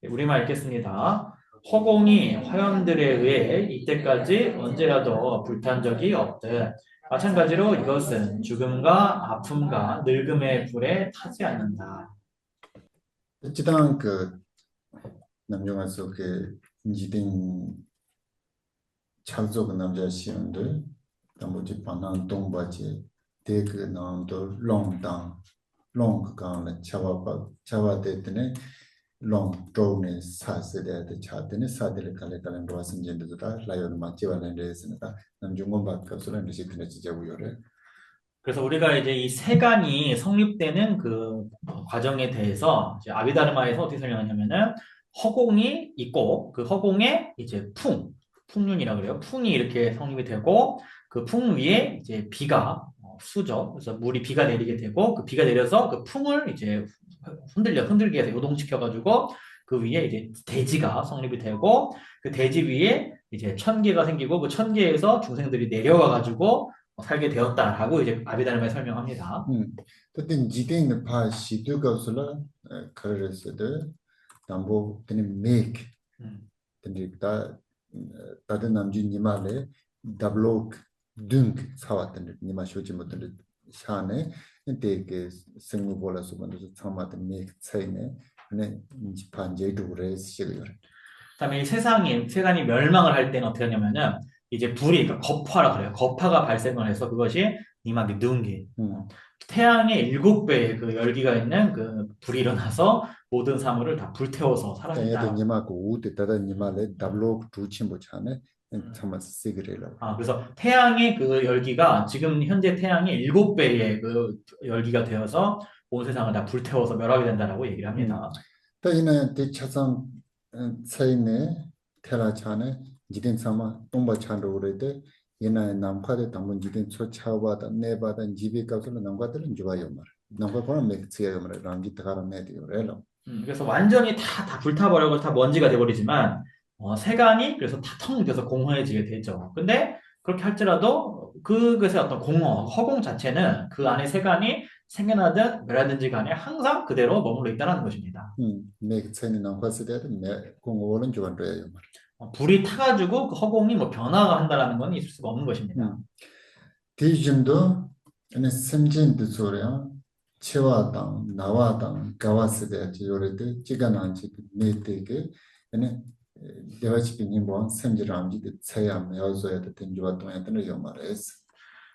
우리말 읽겠습니다. 허공이 화염들에 의해 이때까지 언제라도 불탄 적이 없듯 마찬가지로 이것은 죽음과 아픔과 늙음의 불에 타지 않는다. 지단 그 남중에서 그 인지된 창조 남자 시인들 나머지 반한 동바지 대그 나온도 롱당 롱가는 차와대드네 롱 드론에 사세대의 차드네 사들을 갈래가는 로아슨 젠드다 라이온 마치와는 레스나다 남중원 바깥으로 리시트네 지자고요래 그래서 우리가 이제 이 세간이 성립되는 그 과정에 대해서 이제 아비다르마에서 어떻게 설명하냐면은 허공이 있고 그 허공에 이제 풍륜이라 그래요. 풍이 이렇게 성립이 되고 그 풍 위에 이제 비가 수죠. 그래서 물이 비가 내리게 되고 그 비가 내려서 그 풍을 이제 흔들게 해서 요동시켜가지고 그 위에 이제 대지가 성립이 되고 그 대지 위에 이제 천계가 생기고 그 천계에서 중생들이 내려와가지고 살게 되었다라고 이제 아비다르마에 설명합니다. 그때 지대는 파 시두가슬라 카르스데 담보 되는 make 근데 다른 남준 니말에 더블록 둥 사왔던 니마 쇼지 못들 샤네 근데 그 생무 볼라서 먼저 참마든 make 차이네 네 반제도 그래 시고요. 그다음에 이 세상이 멸망을 할 때는 어떻게 하냐면은 이제 불이 그러니까 거파라 그래요. 거파가 발생을 해서 그것이 니마기 눈기 태양의 7배의 그 열기가 있는 그 불이 일어나서 모든 사물을 다 불태워서 사라진다. 얘도 니마고 우대 다다 니말에 더블록 두침보 차네 참마 시그레라. 그래서 태양의 그 열기가 지금 현재 태양의 7배의 그 열기가 되어서 온 세상을 다 불태워서 멸하게 된다라고 얘기를 합니다. 또 이는 대차상 차이네 테라차네 지된 사마 동바 찬로 그래도 얘나 남파데 담은 지된 초차와다 내바다 지비가서 남과들은 좋아요 말. 남과는 맥스야 말 랑기 타가라 메디오레로. 그래서 완전히 다 불타버리고 다 먼지가 돼버리지만 세간이 그래서 다 텅 비어서 공허해지게 되죠. 근데 그렇게 할지라도 그것의 어떤 허공 자체는 그 안에 세간이 생겨나든 멸하든지 간에 항상 그대로 머물러 있다는 것입니다. 맥스는 남과스데도 공허는 좋아요 말. 불이 타가지고 그 허공이 뭐 변화가 한다라는 건 있을 수가 없는 것입니다. 대중도 아니 sem진도 소리야 치와당 나와당 가와스데 요래도 지가난지 메테게 아니 대화치빈이 뭐 sem지람지 차야 여서야도 된주와 동안들을 요말했어.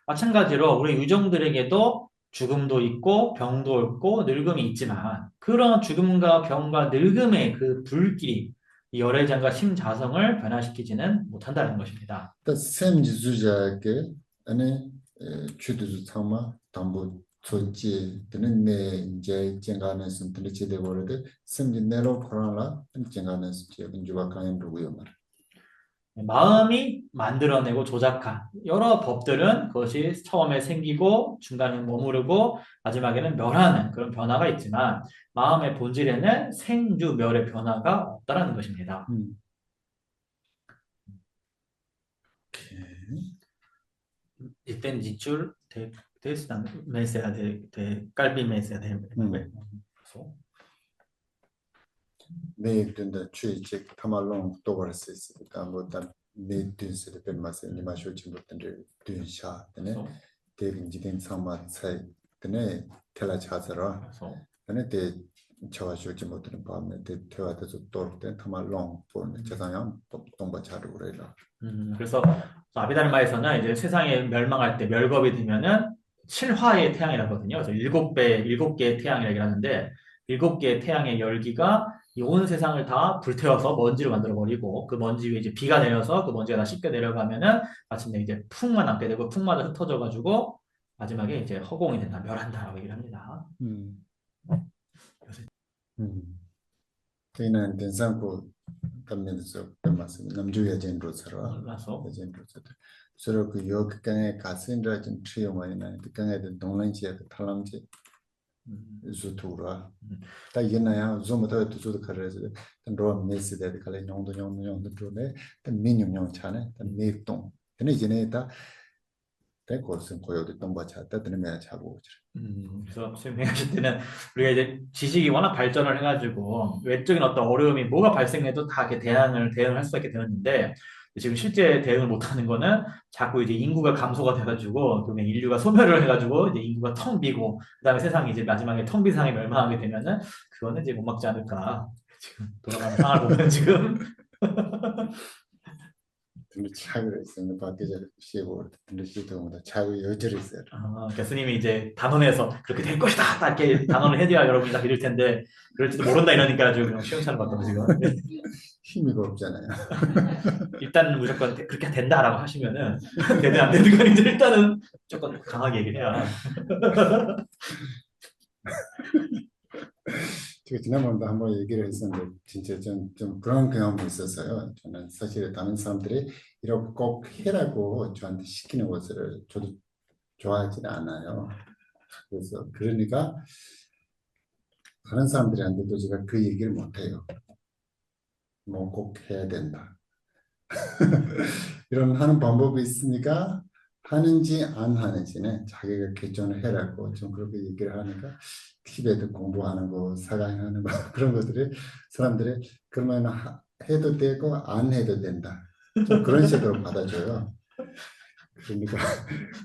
마찬가지로 우리 유정들에게도 죽음도 있고 병도 있고 늙음이 있지만 그런 죽음과 병과 늙음의 그 불길이 열애장과 심자성을 변화시키지는 못한다는 것입니다. 또 sem지주자게 아니 추두주 참마 담보 조지 되는 내 이제 쟁가는 선들이 제대로를 sem지 내로 코로나 쟁가는 제가 주와 강연 누구요 말. 마음이 만들어내고 조작한 여러 법들은 그것이 처음에 생기고 중간에 머무르고 마지막에는 멸하는 그런 변화가 있지만 마음의 본질에는 생주멸의 변화가 없다라는 것입니다. Existen dichos de esta mesa de calvi mesa de 네 된다 취직 타말롱 또벌 수 있으니까 뭐다 네 된스를 된 맛에 니마 쇼치 못된들 된샤 되네 대빈지된 상마 차이 되네 텔라 차서라 되네 대 저와 쇼치 못되는 밤에 대 대화돼서 또때 타말롱 보는 재상양 동바 차로 그래라 그래서 아비다르마에서는 이제 세상이 멸망할 때 멸겁이 되면은 7화의 태양이라거든요. 그래서 7개의 태양이라고 하는데 7개의 태양의 열기가 이 온 세상을 다 불태워서 먼지로 만들어 버리고 그 먼지 위에 이제 비가 내려서 그 먼지가 다 씻겨 내려가면은 마침내 이제 풍만 남게 되고 풍마다 흩어져 가지고 마지막에 이제 허공이 된다, 멸한다라고 얘기를 합니다. 저희는 된상고 감면서 말씀 남주의 젠로서라 그래서 젠로서들 서로 그 여극강에 가슴이라 좀 tri용하이나 그 강에 동란지에 그 탈람지 수투라 다 이나야 좀부터 두주도 가르서 로 메시데 칼에 용도 들어네 미니엄 차네 미동 근데 이제는 다 대고선 고요도 동바 찾다 드는 차고 그래서 선생님하실 때는 우리가 이제 지식이 워낙 발전을 해가지고 외적인 어떤 어려움이 뭐가 발생해도 다 이렇게 대응할 수 있게 되었는데 지금 실제 대응을 못하는 거는 자꾸 이제 인구가 감소가 돼가지고 그러면 인류가 소멸을 해가지고 이제 인구가 텅 비고 그다음에 세상이 이제 마지막에 텅 빈 세상이 멸망하게 되면은 그거는 이제 못 막지 않을까 지금 돌아가는 상황을 보면 지금 근데 차를 있으면 밖에서 쉬고 근데 시도보다 차의 여절이 있어요. 교수님이 이제 단언해서 그렇게 될 것이다 딱 이렇게 단언을 해줘야 여러분이 다 믿을 텐데 그럴지도 모른다 이러니까 아주 그냥 시원찮은 것 같아요 지금 힘이 없잖아요. 일단 무조건 그렇게 된다라고 하시면은 되든 안 되든 건 이제 일단은 조금 강하게 얘기를 해야 제가 지난번도 한번 얘기를 했었는데 진짜 좀 그런 경험이 있었어요. 저는 사실 다른 사람들이 이렇게 꼭 해라고 저한테 시키는 것을 저도 좋아하지는 않아요. 그래서 그러니까 다른 사람들한테도 제가 그 얘기를 못 해요. 뭐 꼭 해야 된다. 이런 하는 방법이 있으니까 하는지 안 하는지는 자기가 결정을 해라고 좀 그렇게 얘기를 하니까 티베트 공부하는 거, 사강하는 거 그런 것들이 사람들이 그러면 해도 되고 안 해도 된다. 좀 그런 식으로 받아줘요. 그러니까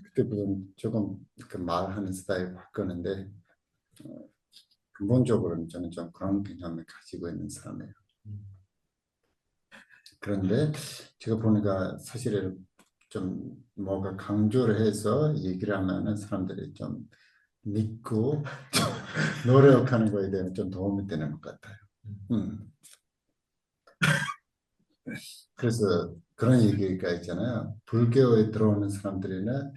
그때부터 조금 그 말하는 스타일 바꾸는데 근본적으로는 저는 좀 그런 개념을 가지고 있는 사람이에요. 그런데 제가 보니까 사실은 좀 뭐가 강조를 해서 얘기를 하면은 사람들이 좀 믿고 노력하는 거에 대한 좀 도움이 되는 것 같아요. 그래서 그런 얘기가 있잖아요. 불교에 들어오는 사람들이는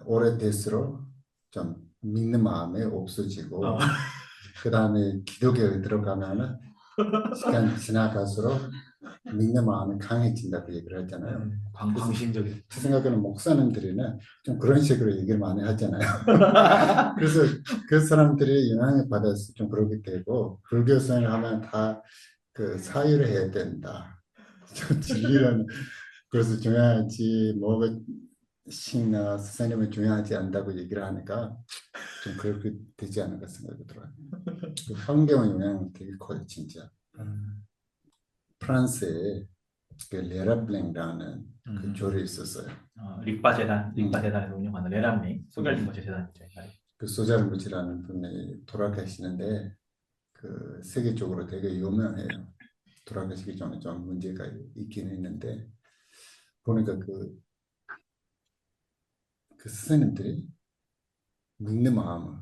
오래될수록 좀 믿는 마음이 없어지고 그 다음에 기독교에 들어가면은 시간 지나갈수록 믿는 마음이 강해진다고 얘기를 하잖아요. 광신적인 제 생각에는 목사님들이는 좀 그런 식으로 얘기를 많이 하잖아요. 그래서 그 사람들이 영향을 받아서 좀 그렇게 되고 불교생을 하면 다 그 사유를 해야 된다. 좀 진리라는 그래서 중요하지 뭐가 신나 선생님은 중요하지 않다고 얘기를 하니까 좀 그렇게 되지 않을까 생각이 들어요. 그 환경 영향 되게 커요, 진짜. 프랑스에 그 레라블랭이라는 그 절이 있었어요. 릭바 재단에서 운영하는 레람리 소결 링거제 재단이죠. 그 소자르무치라는 분이 돌아가시는데 그 세계적으로 되게 유명해요. 돌아가시기 전에 좀 문제가 있긴 했는데 보니까 그 스승님들이 믿는 마음은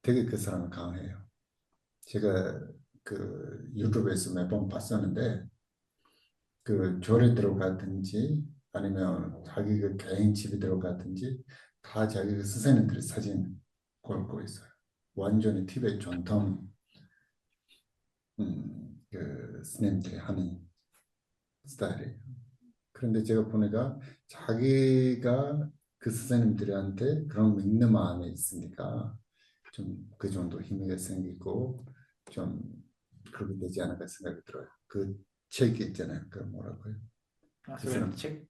되게 그 사람은 강해요. 제가 그 유튜브에서 몇 번 봤었는데 그 절에 들어가든지 아니면 자기 그 개인 집에 들어가든지 다 자기 그 스승님들의 사진 걸고 있어요. 완전히 티베트 전통 그 스님들이 하는 스타일이에요. 그런데 제가 보니까 자기가 그 스승님들한테 그런 믿는 마음이 있으니까 좀 그 정도 힘이 생기고 좀 그렇게 되지 않을까 생각이 들어요. 그 책이 있잖아요. 그 뭐라고요? 그 책,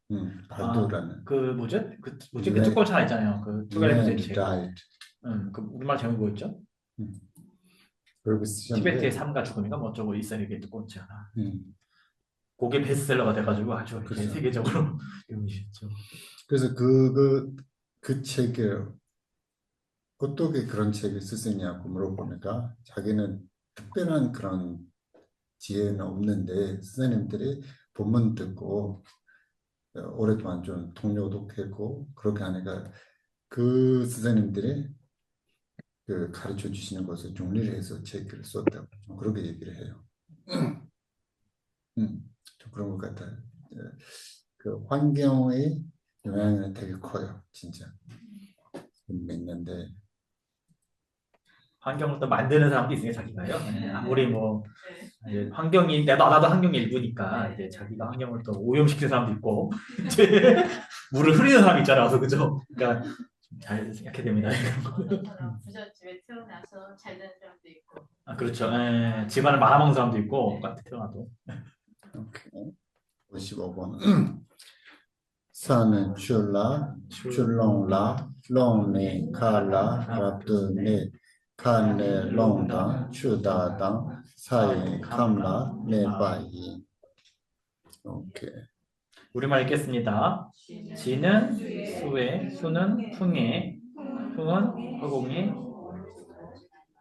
발도라는 그 뭐죠? 그 뭐지? 그 뚜껑 하나 있잖아요. 그 투갈레드 책. died. 그 우리말 제목이 뭐였죠? 그렇게 티베트의 쓰셨는데 삶과 죽음인가 뭐 어쩌고 있어요. 이게 뚜껑 책 하나. 그게 베스트셀러가 돼가지고 아주 이렇게 그렇죠. 세계적으로 유명해졌죠. 그래서 그 책을 어떻게 그런 책을 쓰느냐고 물어보니까 자기는 특별한 그런 지혜는 없는데 선생님들이 본문 듣고 오랫동안 좀 통역도 했고 그렇게 하니까 그 선생님들이 그 가르쳐 주시는 것을 정리를 해서 책을 썼다고 좀 그렇게 얘기를 해요. 좀 그런 것 같아요. 그 환경의 영향이 되게 커요, 진짜. 믿는데 환경을 또 만드는 사람도 있으니까 자기가요. 아무리 뭐 이제 환경이 나도 환경의 일부니까 이제 자기가 환경을 또 오염시키는 사람도 있고 이제 물을 흐리는 사람 있잖아요. 그래서 그죠? 그러니까 좀 잘 생각해야 됩니다. 저처럼 부잣집에 태어나서 잘 되는 사람도 있고. 그렇죠. 집안을 말아먹는 사람도 있고 똑같이 태어나도. 오케이. 55번 사는 출롱라 롱네 칼라 랍두네 칸네 롱당 추다당 사이 캄라 네바이. 오케이. 우리말 읽겠습니다. 지는 수에, 수는 풍에, 풍은 허공에,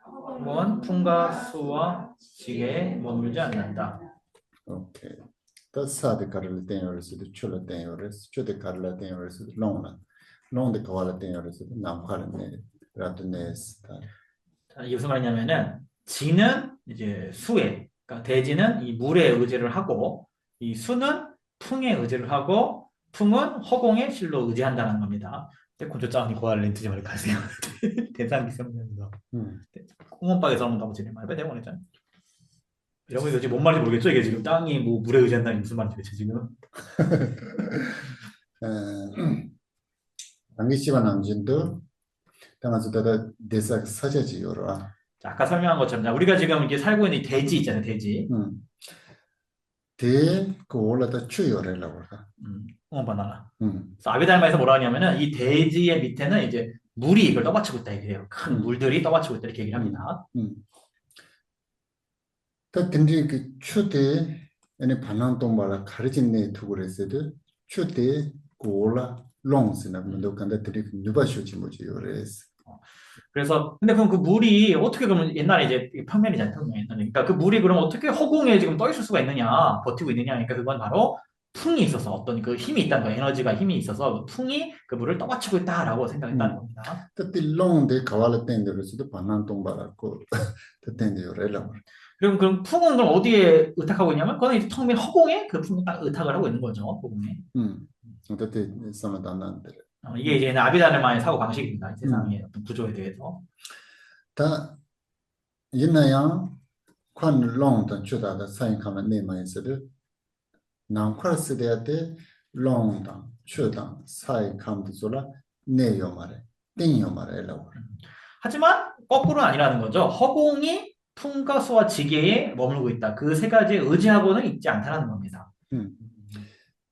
허공은 풍과 수와 지게에 머물지 않는다. 오케이. 또 사드 가르를 땡여를 출을 땡여를 추드 가르를 땡여를 롱라 롱데 가와를 땡여를 남카르네 랍두네스. 이게 무슨 말이냐면은 지는 이제 수에, 그러니까 대지는 이 물에 의지를 하고 이 수는 풍에 의지를 하고 풍은 허공에 실로 의지한다는 겁니다. 콘조 짱이 고알렌 드지 말을 가세요. 대상 기성면서 콩원박에서 한번 가보지 말해봐 내가 원했잖아. 이런 거 지금 뭔 말인지 모르겠죠? 이게 지금 땅이 뭐 물에 의지한다는 게 무슨 말인지 대체 지금? 당기시반 남진도 당하서 다다 대사 사제지 요라. 자, 아까 설명한 것처럼 우리가 지금 이게 살고 있는 이 대지 있잖아요, 대지. 대그 올라다 추요래라고 할까. 바나나. 그래서 아비달마에서 뭐라 하냐면은 이 대지의 밑에는 이제 물이 이걸 떠받치고 있다 이게요. 큰 물들이 떠받치고 있다 이렇게 얘기를 합니다. 근데 그 추대 아니 반항동말라 가르친 내 두고 그랬어도 추대 그 올라 롱스나 문도 간다 들이 누바쇼지 뭐지 요래스. 그래서 근데 그럼 그 물이 어떻게 그러면 옛날에 이제 평면이잖아요, 평면 옛날에. 그러니까 그 물이 그럼 어떻게 허공에 지금 떠 있을 수가 있느냐, 버티고 있느냐, 그러니까 그건 바로 풍이 있어서 어떤 그 힘이 있다는 거예요. 에너지가 힘이 있어서 그 풍이 그 물을 떠받치고 있다라고 생각했다는 겁니다. 그때 롱데 가와라 땡데로서도 반항동말하고 그때 요래라고. 그럼 풍은 그럼 어디에 의탁하고 있냐면 그거는 이제 텅 빈 허공에 그 풍이 딱 의탁을 하고 있는 거죠, 허공에. 그때 사마다난데. 이게 이제 아비다르마의 사고 방식입니다. 이 세상의 어떤 구조에 대해서. 다 이나야 관 롱던 추다다 사인카만 네마에서도 남크라스데한테 롱던 추당 사인kam도 졸라 네요 말에 땡요 말에라고. 하지만 거꾸로는 아니라는 거죠. 허공이 풍과 수와 지게에 머물고 있다. 그 세 가지에 의지하고는 있지 않다는 겁니다.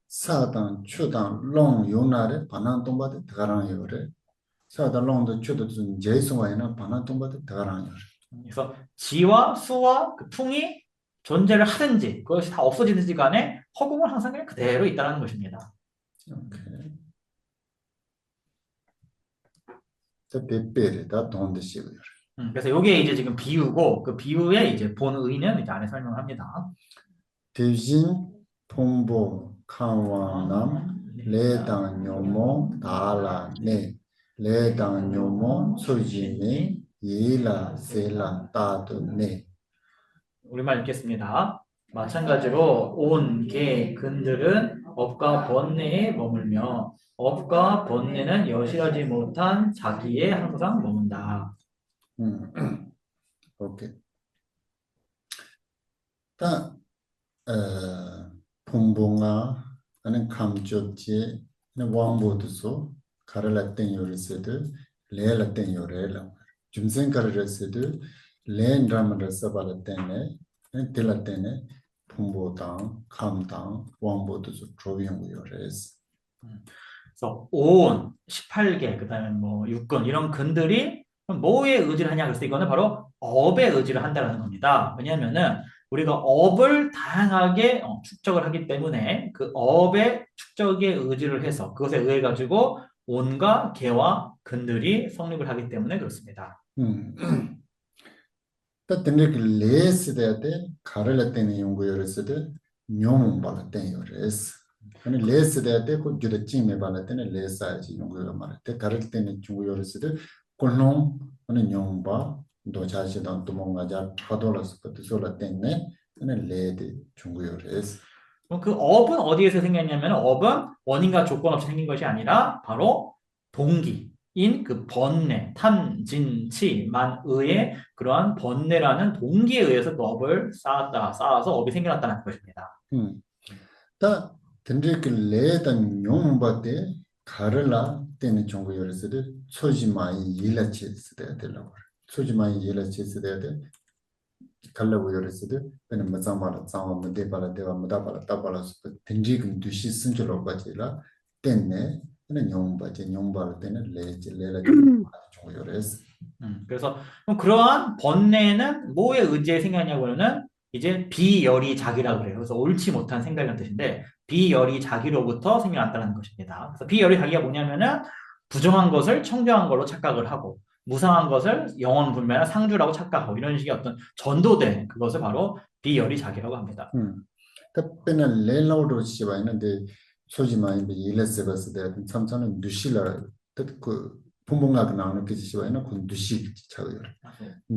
사당 추당 롱 요나래 반항동바데 더가랑 요래. 사당 롱도 추도 좀 제수와이나 반항동바데 더가랑 요래. 그래서 지와 수와 그 풍이 존재를 하든지 그것이 다 없어지든지 간에 허공은 항상 그냥 그대로 있다는 것입니다. 오케이. 대배를 다 돈드시고요. 그래서 이게 이제 지금 비유고 그 비유의 이제 본 의는 이제 안에 설명을 합니다. 대신 통보 강왕남 레당 요모 다라네 레당 요모 소지네 이라 세라 따도네. 우리말 읽겠습니다. 마찬가지로 온, 개, 근들은 업과 번뇌에 머물며 업과 번뇌는 여실하지 못한 자기에 항상 머문다. 오케이. 다 봉봉아 아니 감쪽지 왕보도서 가르라땡 요리세드 레라땡 요레라 줌생 가르라세드 렌 드라마를 써발라땡네 딜라땡네 풍보당, 감당, 왕보도 조비용구요레스. 그래서 오온, 18개, 그다음에 뭐 육근 이런 근들이 뭐에 의지를 하냐 그래서 이거는 바로 업에 의지를 한다는 겁니다. 왜냐하면은 우리가 업을 다양하게 축적을 하기 때문에 그 업의 축적에 의지를 해서 그것에 의해 가지고 온과 개와 근들이 성립을 하기 때문에 그렇습니다. 또 근데 그 레스 대때 가르를 때는 연구요레스도 뇽발을 때요레스. 아니 레스 대때 그 주로 찜에 발을 때는 레스아지 연구요 말을 때 가를 때는 중국요레스도 콜롱 아니 뇽바 도자시던 또 뭔가 자 파도라스 것도 솔라 때문에 아니 레드 중국요레스. 그럼 그 업은 어디에서 생겼냐면 업은 원인과 조건 없이 생긴 것이 아니라 바로 동기인 그 번뇌, 탐, 진, 치, 만, 의의 그러한 번뇌라는 동기에 의해서 그 업을 쌓아서 업이 생겨났다는 것입니다. 다 근데 그 레던 뇽바데 가르라 때는 중국요레스도 소지마이 일라치스 되더라고. 소지마이 일라치스 되더 kallahu yorisidu pene mazamala zangwa mudebala dewa mudabala tabala supa tenjigin dushi sincholo bachila tenne pene nyongbache nyongbala tenne leche lela chung yoris. 그래서 그럼 그러한 번뇌는 뭐에 의지해 생겼냐고는 이제 비열이 자기라고 그래요. 그래서 옳지 못한 생각이라는 뜻인데 비열이 자기로부터 생겨났다는 것입니다. 그래서 비열이 자기가 뭐냐면은 부정한 것을 청정한 걸로 착각을 하고 무상한 것을 영원분별한 상주라고 착각하고 이런 식의 어떤 전도된 그것을 바로 비열이 자기라고 합니다. pene lelaudo shiba inande sojimayi be ilesebas de samsana dushila 그 풍봉학 나오는 게 시바 있는 그 두시 차요.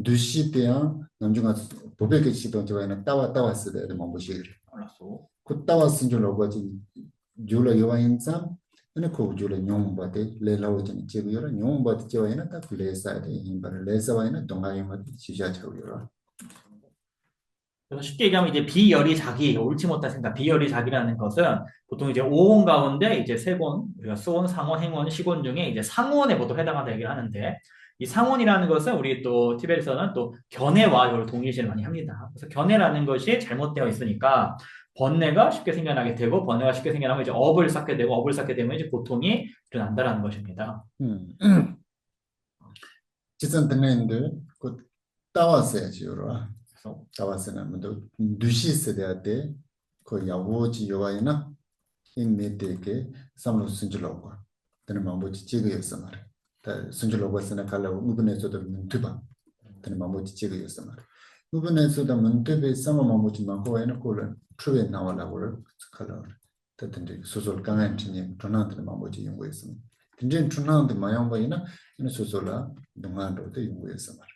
두시 때야 남중가 보백의 시도 저에는 따왔을 때 뭐지? 알았어. 그 따왔은 줄 알고지 줄로 요인상 근데 그 줄로 용바데 레라오진 제고요. 용바데 저에는 딱 레사데 임바를 레사와에는 동아이만 지자 차요. 그래서 쉽게 얘기하면 이제 비열이 자기, 옳지 못한 생각, 비열이 자기라는 것은 보통 이제 오온 가운데 이제 세곤, 우리가 수온, 상온, 행온, 시곤 중에 이제 상온에 보통 해당한다 얘기를 하는데 이 상온이라는 것은 우리 또 티베트에서는 또 견해와 이걸 동일시를 많이 합니다. 그래서 견해라는 것이 잘못되어 있으니까 번뇌가 쉽게 생겨나게 되고 번뇌가 쉽게 생겨나면 이제 업을 쌓게 되고 업을 쌓게 되면 이제 고통이 일어난다라는 것입니다. 지선 듣는데 그 따왔어야지요. 따왔으면 두시스 대한테 그 야고지 요와이나 인메데게 삼로 순줄로고 되는 마모지 지그였어 말. 다 순줄로고 쓰나 갈라고 우분에서도 문투바 되는 마모지 지그였어 말. 우분에서도 문투베 삼로 마모지 마고에는 콜은 트루에 나와라고 칼라. 되든지 소설 강한티니 도나한테 마모지 연구했어. 근데 도나한테 마양바이나 이 소설라 동안도도 연구했어 말.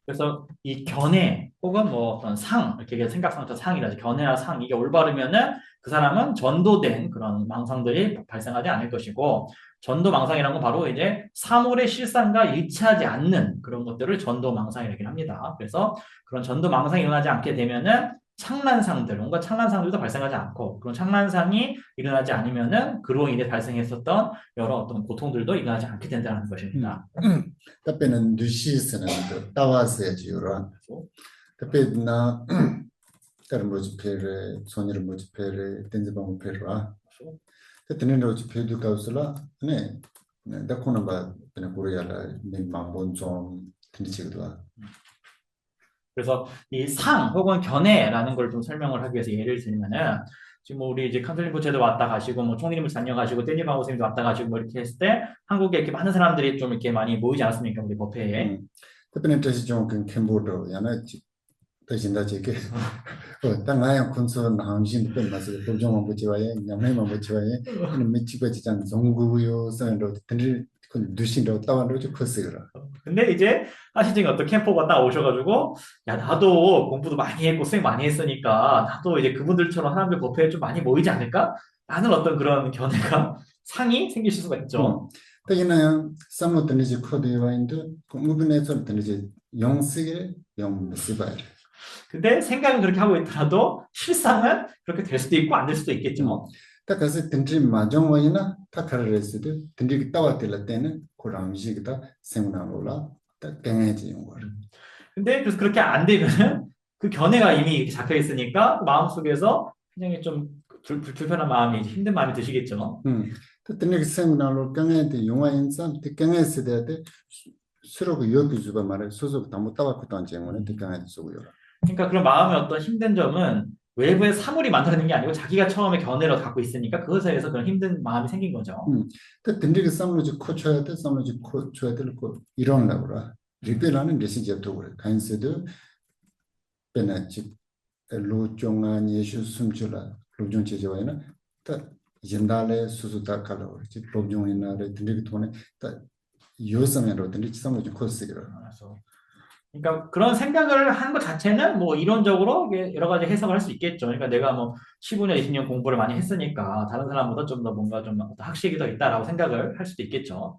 그래서 이 견해 혹은 뭐 어떤 상 이렇게 생각상부터 상이라지 견해나 상 이게 올바르면은 그 사람은 전도된 그런 망상들이 발생하지 않을 것이고 전도 망상이라는 건 바로 이제 사물의 실상과 일치하지 않는 그런 것들을 전도 망상이라고 합니다. 그래서 그런 전도 망상이 일어나지 않게 되면은 창란상들, 뭔가 창란상들도 발생하지 않고 그런 창란상이 일어나지 않으면은 그로 인해 발생했었던 여러 어떤 고통들도 일어나지 않게 된다는 것입니다. 답변은 두시스는 따와서야지요. 답변나 다른 뭐지 페레 손이를 뭐지 페레 덴즈방 페르와. 그때는 뭐지 페도 가우슬라 네. 다코는 봐 그냥 고려야라 네 마음본 좀 들리지거든. 그래서 이 상 혹은 견해라는 걸 좀 설명을 하기 위해서 예를 들면은 지금 뭐 우리 이제 칸톨릭 부채도 왔다 가시고 뭐 총리님을 다녀가시고 떼니방 교수님도 왔다 가시고 뭐 이렇게 했을 때 한국에 이렇게 많은 사람들이 좀 이렇게 많이 모이지 않았습니까 우리 법회에. 그때는 다시 좀 캠보도 야나 대신다 제게 땅아야 콘서 나한신 끝나서 도정만 붙여와야 냠내만 붙여와야 미치고지장 정구요 선도 들을 그 누신도 따와로 좀 커스라. 근데 이제 하시증 어떤 캠퍼 갔다 오셔가지고 야 나도 공부도 많이 했고 수행 많이 했으니까 나도 이제 그분들처럼 사람들 법회에 좀 많이 모이지 않을까? 라는 어떤 그런 견해가 상이 생기실 수가 있죠. 그냥 사무 드니지 코드와인도 공부분에서 드니지 영식의 영시발. 근데 생각은 그렇게 하고 있더라도 실상은 그렇게 될 수도 있고 안 될 수도 있겠죠. 딱 가서 든지 마정와이나 타카르레스도 든지 따와들 때는 고랑식이다 생나로라 딱 갱해지 용거. 근데 그래서 그렇게 안 되면은 그 견해가 이미 이렇게 잡혀 있으니까 마음속에서 굉장히 좀 불편한 마음이 힘든 마음이 드시겠죠. 또 때는 생각나로 강에도 영화 인상 특강에 세대한테 수로그 여기 주바 말에 소속 담못 따갖고 던 제문에 특강에 쓰고요. 그러니까 그런 마음의 어떤 힘든 점은 외부의 사물이 만들어낸 게 아니고 자기가 처음에 견해로 갖고 있으니까 그것에 의해서 그런 힘든 마음이 생긴 거죠. 또 든지게 쌈로지 코쳐야 돼, 쌈로지 코쳐야 될 거 이런 거라. 리필하는 메시지도 그래. 간세도 베나치 로종안 예수 숨줄라 로종 제자와이나 또 옛날에 수수다 칼로 그렇지. 로종이나래 든지게 돈에 또 요성으로 든지 쌈로지 코스기로. 그러니까 그런 생각을 하는 것 자체는 뭐 이론적으로 여러 가지 해석을 할 수 있겠죠. 그러니까 내가 뭐 15년, 20년 공부를 많이 했으니까 다른 사람보다 좀 더 뭔가 좀 학식이 더 있다라고 생각을 할 수도 있겠죠.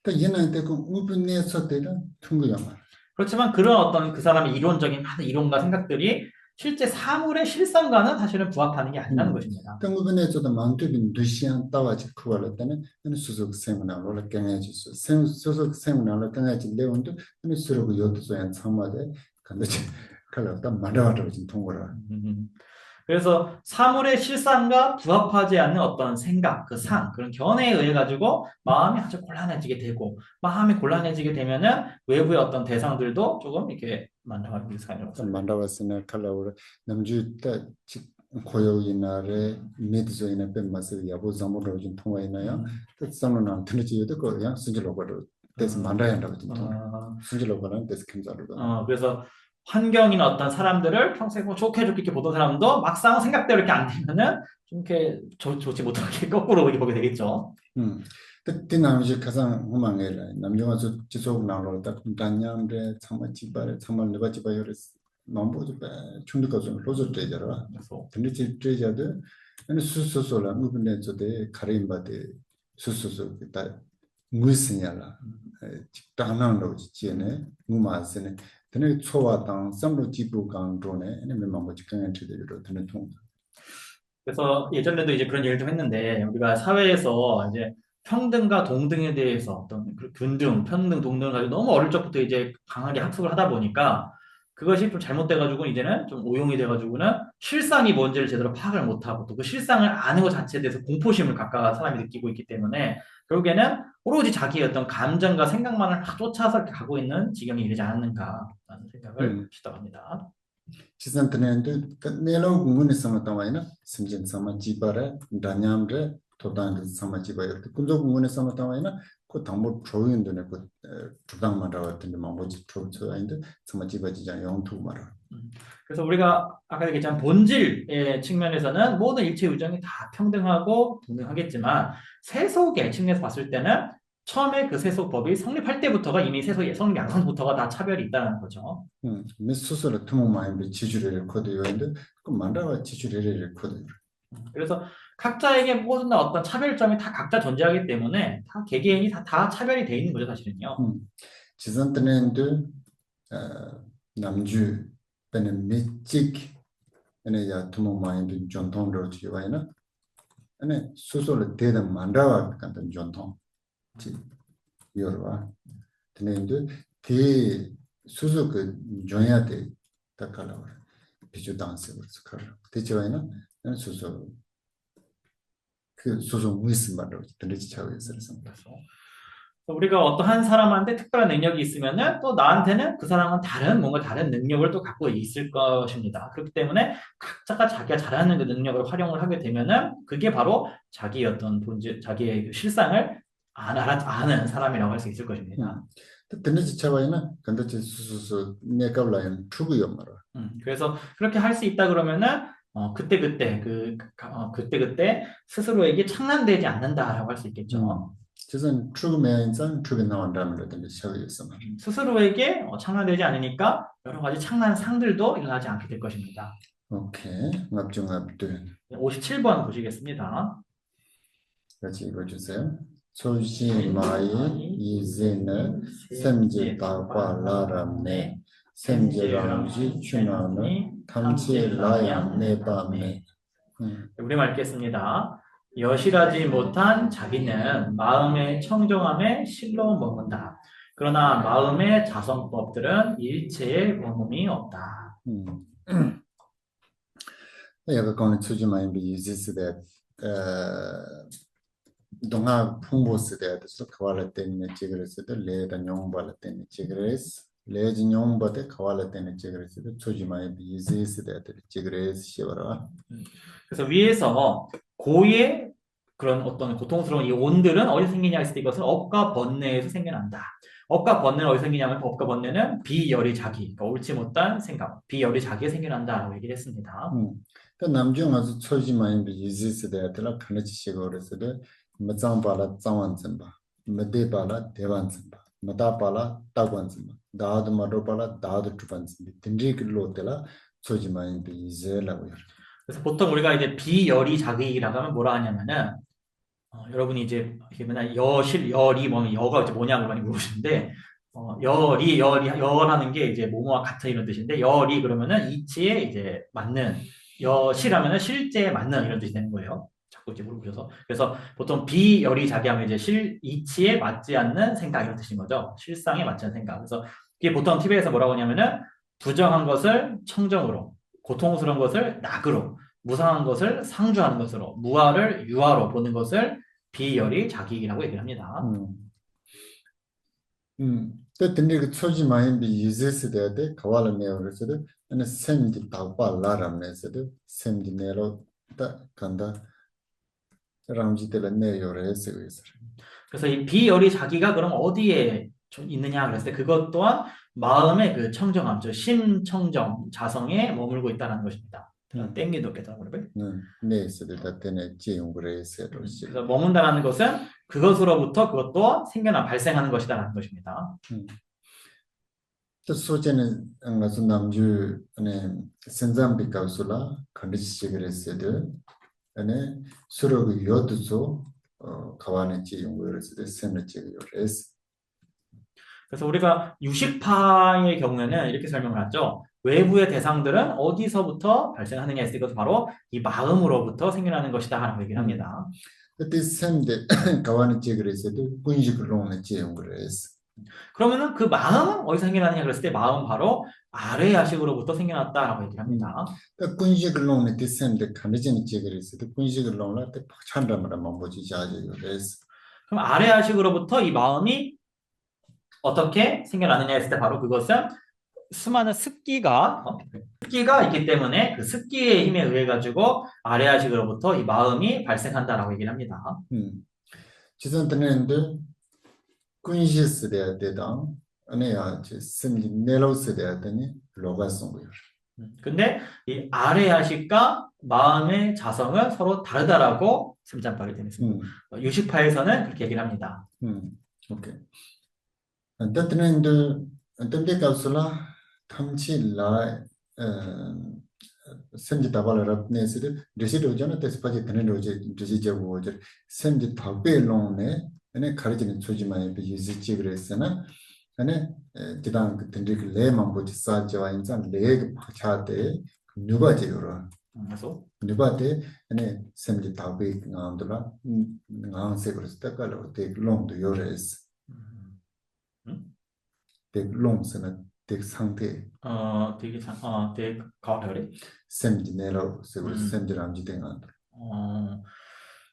또 얘는 그 우분에서 때는 통구야 말. 그렇지만 그런 어떤 그 사람의 이론적인 많은 이론과 생각들이 실제 사물의 실상과는 사실은 부합하는 게 아니라는 것입니다. 또 우분에서도 만두빈 두시안 따와지 그걸 때는 수속 세미나로 경해지수 수속 세미나로 경해지 내용도 수록 요도소엔 참마데 간다지 칼라다 말아와도 좀 통과라. 그래서 사물의 실상과 부합하지 않는 어떤 생각, 그 상, 그런 견해에 의해 가지고 마음이 아주 곤란해지게 되고, 마음이 곤란해지게 되면은 외부의 어떤 대상들도 조금 이렇게 만나가지고 있어요. 만나왔으나 칼라오라 남주다 고요이나래 미드조이나 뱀마스 야보 자모로 좀 통화이나요. 뜻상로는 들리지도 그냥 순질로거로 대해서 만나야한다고 좀 순질로거는 대해서 캠자로도. 그래서 환경이나 어떤 사람들을 평소에 뭐 좋게 이렇게 보던 사람도 막상 생각대로 이렇게 안 되면은 좀 이렇게 좋지 못하게 거꾸로 보게 되겠죠. 그때 남지 가장 후망해라. 남녀가 지속 나로 딱 단양대 참마 집발에 참마 내가 집발에 남보지 충격가 좀 로저 되잖아. 근데 집제자들 아니 수수소라 무분에 저대 가림바데 수수소 다 무슨이야라. 직단한로 지네 무마스네. 근데 초와당 삼로 지부 강도네 아니면 뭐지 그냥 제대로 되는 통. 그래서 예전에도 이제 그런 얘기를 좀 했는데 우리가 사회에서 이제 평등과 동등에 대해서 어떤 균등, 평등, 동등을 가지고 너무 어릴 적부터 이제 강하게 학습을 하다 보니까 그것이 좀 잘못돼가지고 이제는 좀 오용이 돼가지고는 실상이 뭔지를 제대로 파악을 못하고 또 그 실상을 아는 것 자체에 대해서 공포심을 각각 사람이 느끼고 있기 때문에 결국에는 오로지 자기의 어떤 감정과 생각만을 막 쫓아서 이렇게 가고 있는 지경에 이르지 않았는가라는 생각을 시작합니다. 지산트네도 내로 공문에 삼았다와이나 심진 삼아 지바래 다냠레 도단 삼아 지바요. 군조 공문에 삼았다와이나 그 당보 조인도네 그 주당만라 같은데 뭐지 조인데 삼아 지바지장 영투 말아. 그래서 우리가 아까 얘기했지만 본질의 측면에서는 모든 일체 유정이 다 평등하고 동등하겠지만 세속의 측면에서 봤을 때는 처음에 그 세속법이 성립할 때부터가 이미 세속의 성립 양상부터가 다 차별이 있다는 거죠. 스스로 투모마인드 지주를 코드요인데 그 만다와 지주를 코드. 그래서 각자에게 모든 어떤 차별점이 다 각자 존재하기 때문에 다 개개인이 다 차별이 돼 있는 거죠, 사실은요. 지산트네도 남주 배는 미직 에네야 투모마인드 전통으로 지와이나 에네 스스로 대다 만다와 같은 전통. 요르와 드네인데 대 수수 그 조야데 딱깔아 비주 단스 그걸 대체와이나 수수 그 수수 무슨 말로 들리지 차고있어서 우리가 어떤 한 사람한테 특별한 능력이 있으면은 또 나한테는 그 사람은 뭔가 다른 능력을 또 갖고 있을 것입니다. 그렇기 때문에 각자가 자기가 잘하는 그 능력을 활용을 하게 되면은 그게 바로 자기의 어떤 본질, 자기의 실상을 아는 사람이라고 할 수 있을 것입니다. 드네지 차와이나 근데 수수수 내가블라인 추구요 말아. 그래서 그렇게 할 수 있다 그러면은 그때 스스로에게 창난되지 않는다라고 할 수 있겠죠. 저는 추구면서 추구 나온다는 것들이 셔있어 말. 스스로에게 창난되지 않으니까 여러 가지 창난 상들도 일어나지 않게 될 것입니다. 오케이. 압중압들. 57번 보시겠습니다. 같이 읽어주세요. 소시마이 이제는 샘지다과라람네 샘지랑지 추나는 탐치라양 내밤에. 우리말 읽겠습니다. 여실하지 못한 자기는 마음의 청정함에 실로 머문다. 그러나 마음의 자성법들은 일체의 머금이 없다. 야가 거는 초지마인 비즈스데 동아 풍보스데서 카왈라 때문에 지그레스도 레다 용발라 때문에 지그레스 레지 용바데 카왈라 때문에 지그레스도 초지마인 비즈스데 지그레스 시바라. 그래서 위에서 고의 그런 어떤 고통스러운 이 온들은 어디서 생기냐 했을 때 이것은 업과 번뇌에서 생겨난다. 업과 번뇌는 어디서 생기냐면 업과 번뇌는 비열이 자기, 그러니까 옳지 못한 생각, 비열이 자기에 생겨난다라고 얘기를 했습니다. 그 남중 아주 초지마인 비즈스데라 카네치시고 그랬어도 마장발라 장완점바 메데발라 대완점바 마다발라 따관점바 다도 마로발라 다도 투반점바 딘리글로텔라 초지마인 비즈라고 요. 그래서 보통 우리가 이제 비열이 자기라고 하면 뭐라 하냐면은 여러분이 이제 이렇게 맨날 여실 열이 뭐면 여가 이제 뭐냐고 많이 물으시는데 열하는 게 이제 뭐뭐와 같은 이런 뜻인데 열이 그러면은 이치에 이제 맞는 여실하면은 실제에 맞는 이런 뜻이 되는 거예요. 자꾸 이제 물어보셔서 그래서 보통 비열이 자기하면 이제 이치에 맞지 않는 생각 이런 뜻인 거죠. 실상에 맞지 않는 생각. 그래서 이게 보통 TV에서 뭐라고 하냐면은 부정한 것을 청정으로, 고통스러운 것을 낙으로, 무상한 것을 상주하는 것으로, 무아를 유아로 보는 것을 비열이 자기이라고 얘기를 합니다. 또 딘리 초지마인 비즈스데 카왈라 네오르스도 ane semdi tagpa laramnesede semdi nelo da 간다 ramjitela 내요레스 그래서 이 비열이 자기가 그럼 어디에 좀 있느냐 그랬을 때 그것 또한 마음의 그 청정함, 저 심청정, 자성에 머물고 있다는 것입니다. 땡기도 겠다 그러면. 네스데 다테네 지용그레스로. 그래서 머문다라는 것은 그것으로부터 그것도 생겨나 발생하는 것이다라는 것입니다. 또 소제는 안가서 남주 안에 senzam비카우슬라 컨디시그레스데 안에 수로그 요드조 가와네 지용그레스데 세네지요레스. 그래서 우리가 유식파의 경우에는 이렇게 설명을 하죠. 외부의 대상들은 어디서부터 발생하느냐 했을 때 이것은 바로 이 마음으로부터 생겨나는 것이다 라고 얘기를 합니다. 그때 샘데 가와네 지그레스도 군식으로는 지용그레스. 그러면은 그 마음은 어디서 생겨나느냐 그랬을 때 마음은 바로 아레야식으로부터 생겨났다라고 얘기를 합니다. 군식으로는 샘데 간지는 지그레스도 군식으로는 때 박찬람을 만보지 자제요레스. 그럼 아레야식으로부터 이 마음이 어떻게 생겨나느냐 했을 때 바로 그것은 수많은 습기가 있기 때문에 그 습기의 힘에 의해 가지고 아레야식으로부터 이 마음이 발생한다라고 얘기를 합니다. 지선들은데 군시스대야 되다 아니야 샘디 네로스대야 되니 로가송고요. 근데 이 아레야식과 마음의 자성은 서로 다르다라고 승짬박이 되어 있습니다. 유식파에서는 그렇게 얘기를 합니다. 오케이. 안타트는데 안타트가슬라 탐치라 샘지 다발랍네스데 레시도잖아 테스파지 테네로제 디지제고제 샘지 타베롱네 ane 가르치는 초지마에 비즈지 그랬으나 ane 지단 그 든지 레만 보지 사자와 인상 레 파차데 누바제요라 그래서 누바데 ane 샘지 타베 나온더라 나한세 그랬을 때깔로 데롱도 요레스 데롱스나 데 상태 되게 되게 가오래. 샘지 네로 샘지 람지댕아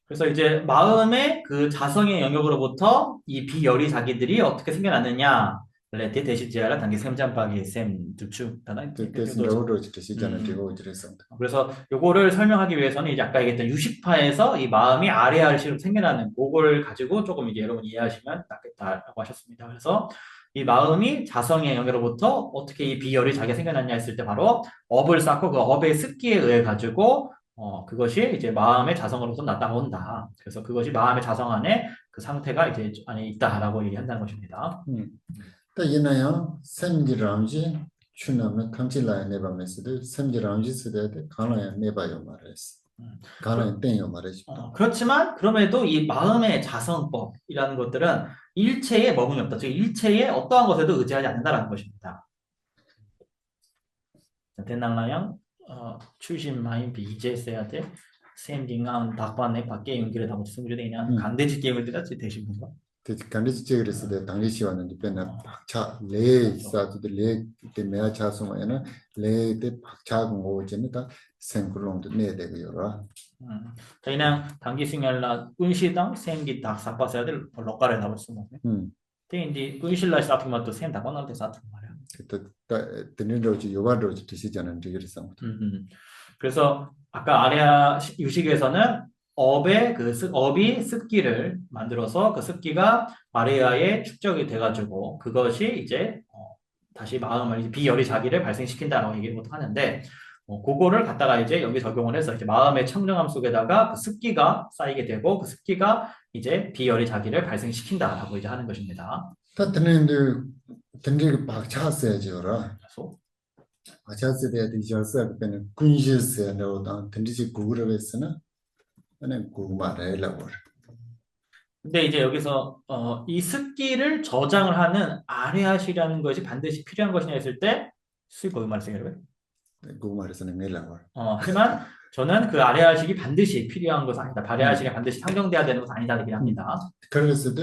그래서 이제 마음의 그 자성의 영역으로부터 이 비열이 자기들이 어떻게 생겨났느냐 레테 대시지아라 단계 샘잠박이 샘 두추 그래서 요거를 설명하기 위해서는 이제 아까 얘기했던 유식파에서 이 마음이 아레알식으로 생겨나는 그걸 가지고 조금 이제 여러분 이해하시면 낫겠다라고 하셨습니다. 그래서 이 마음이 자성의 영역으로부터 어떻게 이 비열이 자기가 생겨났냐 했을 때 바로 업을 쌓고 그 업의 습기에 의해 가지고 그것이 이제 마음의 자성으로부터 나타온다. 그래서 그것이 마음의 자성 안에 그 상태가 이제 안에 있다라고 얘기한다는 것입니다. 또 이나요 샘지람지 추나면 탐질라에 내밤에서도 샘지람지 쓰되 가나야 내봐요 말했어. 가나야 땡요 말했어. 그렇지만 그럼에도 이 마음의 자성법이라는 것들은 일체에 머금이 없다. 즉 일체에 어떠한 것에도 의지하지 않는다라는 것입니다. 대낭라양 출신 비제스야 돼. 샘딩한 닭반에 밖에 연기를 하고 승부되냐 간대지 게임을 들었지 되신 건가? 간지 찌그레스 데 당리시 왔는데 배나 박차 레 사도 레 때 메아 차송에는 레때 박차 공고제는 다 생글롱도 내 되고 여러 저희는 단기 승열라 운시당 생기 다 삭바서야 될 럭가를 나올 수 없네. 근데 이제 운실라 사투 맛도 생다 건한테 사투 말이야. 그때 드는로지 요가로지 드시잖아요. 그래서 그래서 아까 아래아 유식에서는 업이 습기를 만들어서 그 습기가 아래아에 축적이 돼가지고 그것이 이제 다시 마음을 이제 비열이 자기를 발생시킨다라고 얘기를 보통 하는데 그거를 갖다가 이제 여기 적용을 해서 이제 마음의 청정함 속에다가 그 습기가 쌓이게 되고 그 습기가 이제 비열이 자기를 발생시킨다라고 이제 하는 것입니다. 다 드는데 드는 박차 써야죠라. 그래서 박차 써야 되죠. 그때는 군시스에로 다 드는지 구글을 했으나 아니 구마래라고. 근데 이제 여기서 이 습기를 저장을 하는 아레아시라는 것이 반드시 필요한 것이냐 했을 때 수익 거기 말씀이 여러분. 구마래서는 내라고. 하지만 저는 그 아레아식이 반드시 필요한 것은 아니다. 바레아식이 반드시 상정돼야 되는 것은 아니다. 이렇게 합니다. 그랬을 때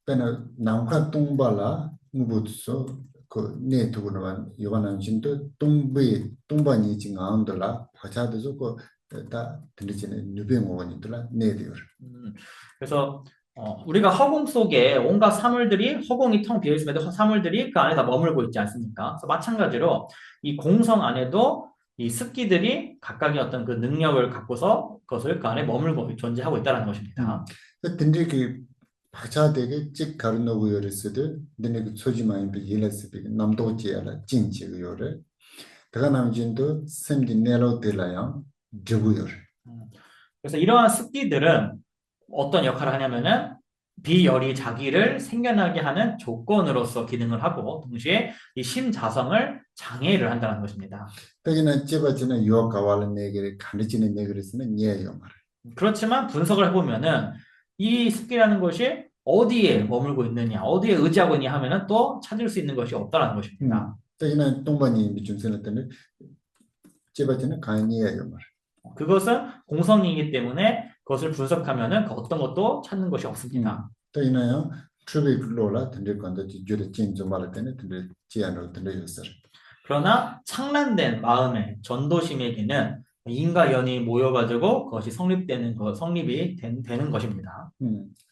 배는 남과 동발라 무부서 그 네트고는 요만한 진도 동반이 지금 안 돌아 파차도 좋고 다 들리지는 누병원이더라 네디어. 그래서 우리가 허공 속에 온갖 사물들이 허공이 텅 비어 있음에도 사물들이 그 안에 다 머물고 있지 않습니까? 그래서 마찬가지로 이 공성 안에도 이 습기들이 각각의 어떤 그 능력을 갖고서 그것을 그 안에 머물고 존재하고 있다는 것입니다. 근데 그 파차되게 찍 가르노고 요랬어도 근데 그 소지마인 비 일레스비 남도지야라 진지고 요래 내가 남진도 샘기 내로들라야 드부요. 그래서 이러한 습기들은 어떤 역할을 하냐면은 비열이 자기를 생겨나게 하는 조건으로서 기능을 하고 동시에 이 심자성을 장애를 한다는 것입니다. 여기는 제바지는 유학가와는 내게 가르치는 내그랬으면 예요 말. 그렇지만 분석을 해보면은 이 습기라는 것이 어디에 머물고 있느냐, 어디에 의지하고 있냐 하면은 또 찾을 수 있는 것이 없다는 것입니다. 여기는 동반이 미중 생각되는 제바지는 간이에요 말. 그것은 공성이기 때문에 그것을 분석하면은 그 어떤 것도 찾는 것이 없습니다. 또 이나요 트루비로라 던질 건데 주로 진좀 말할 때는 던질 지안으로 던져줬어요. 그러나 창란된 마음의 전도심에게는 인과 연이 모여가지고 그것이 성립이 되는 것입니다.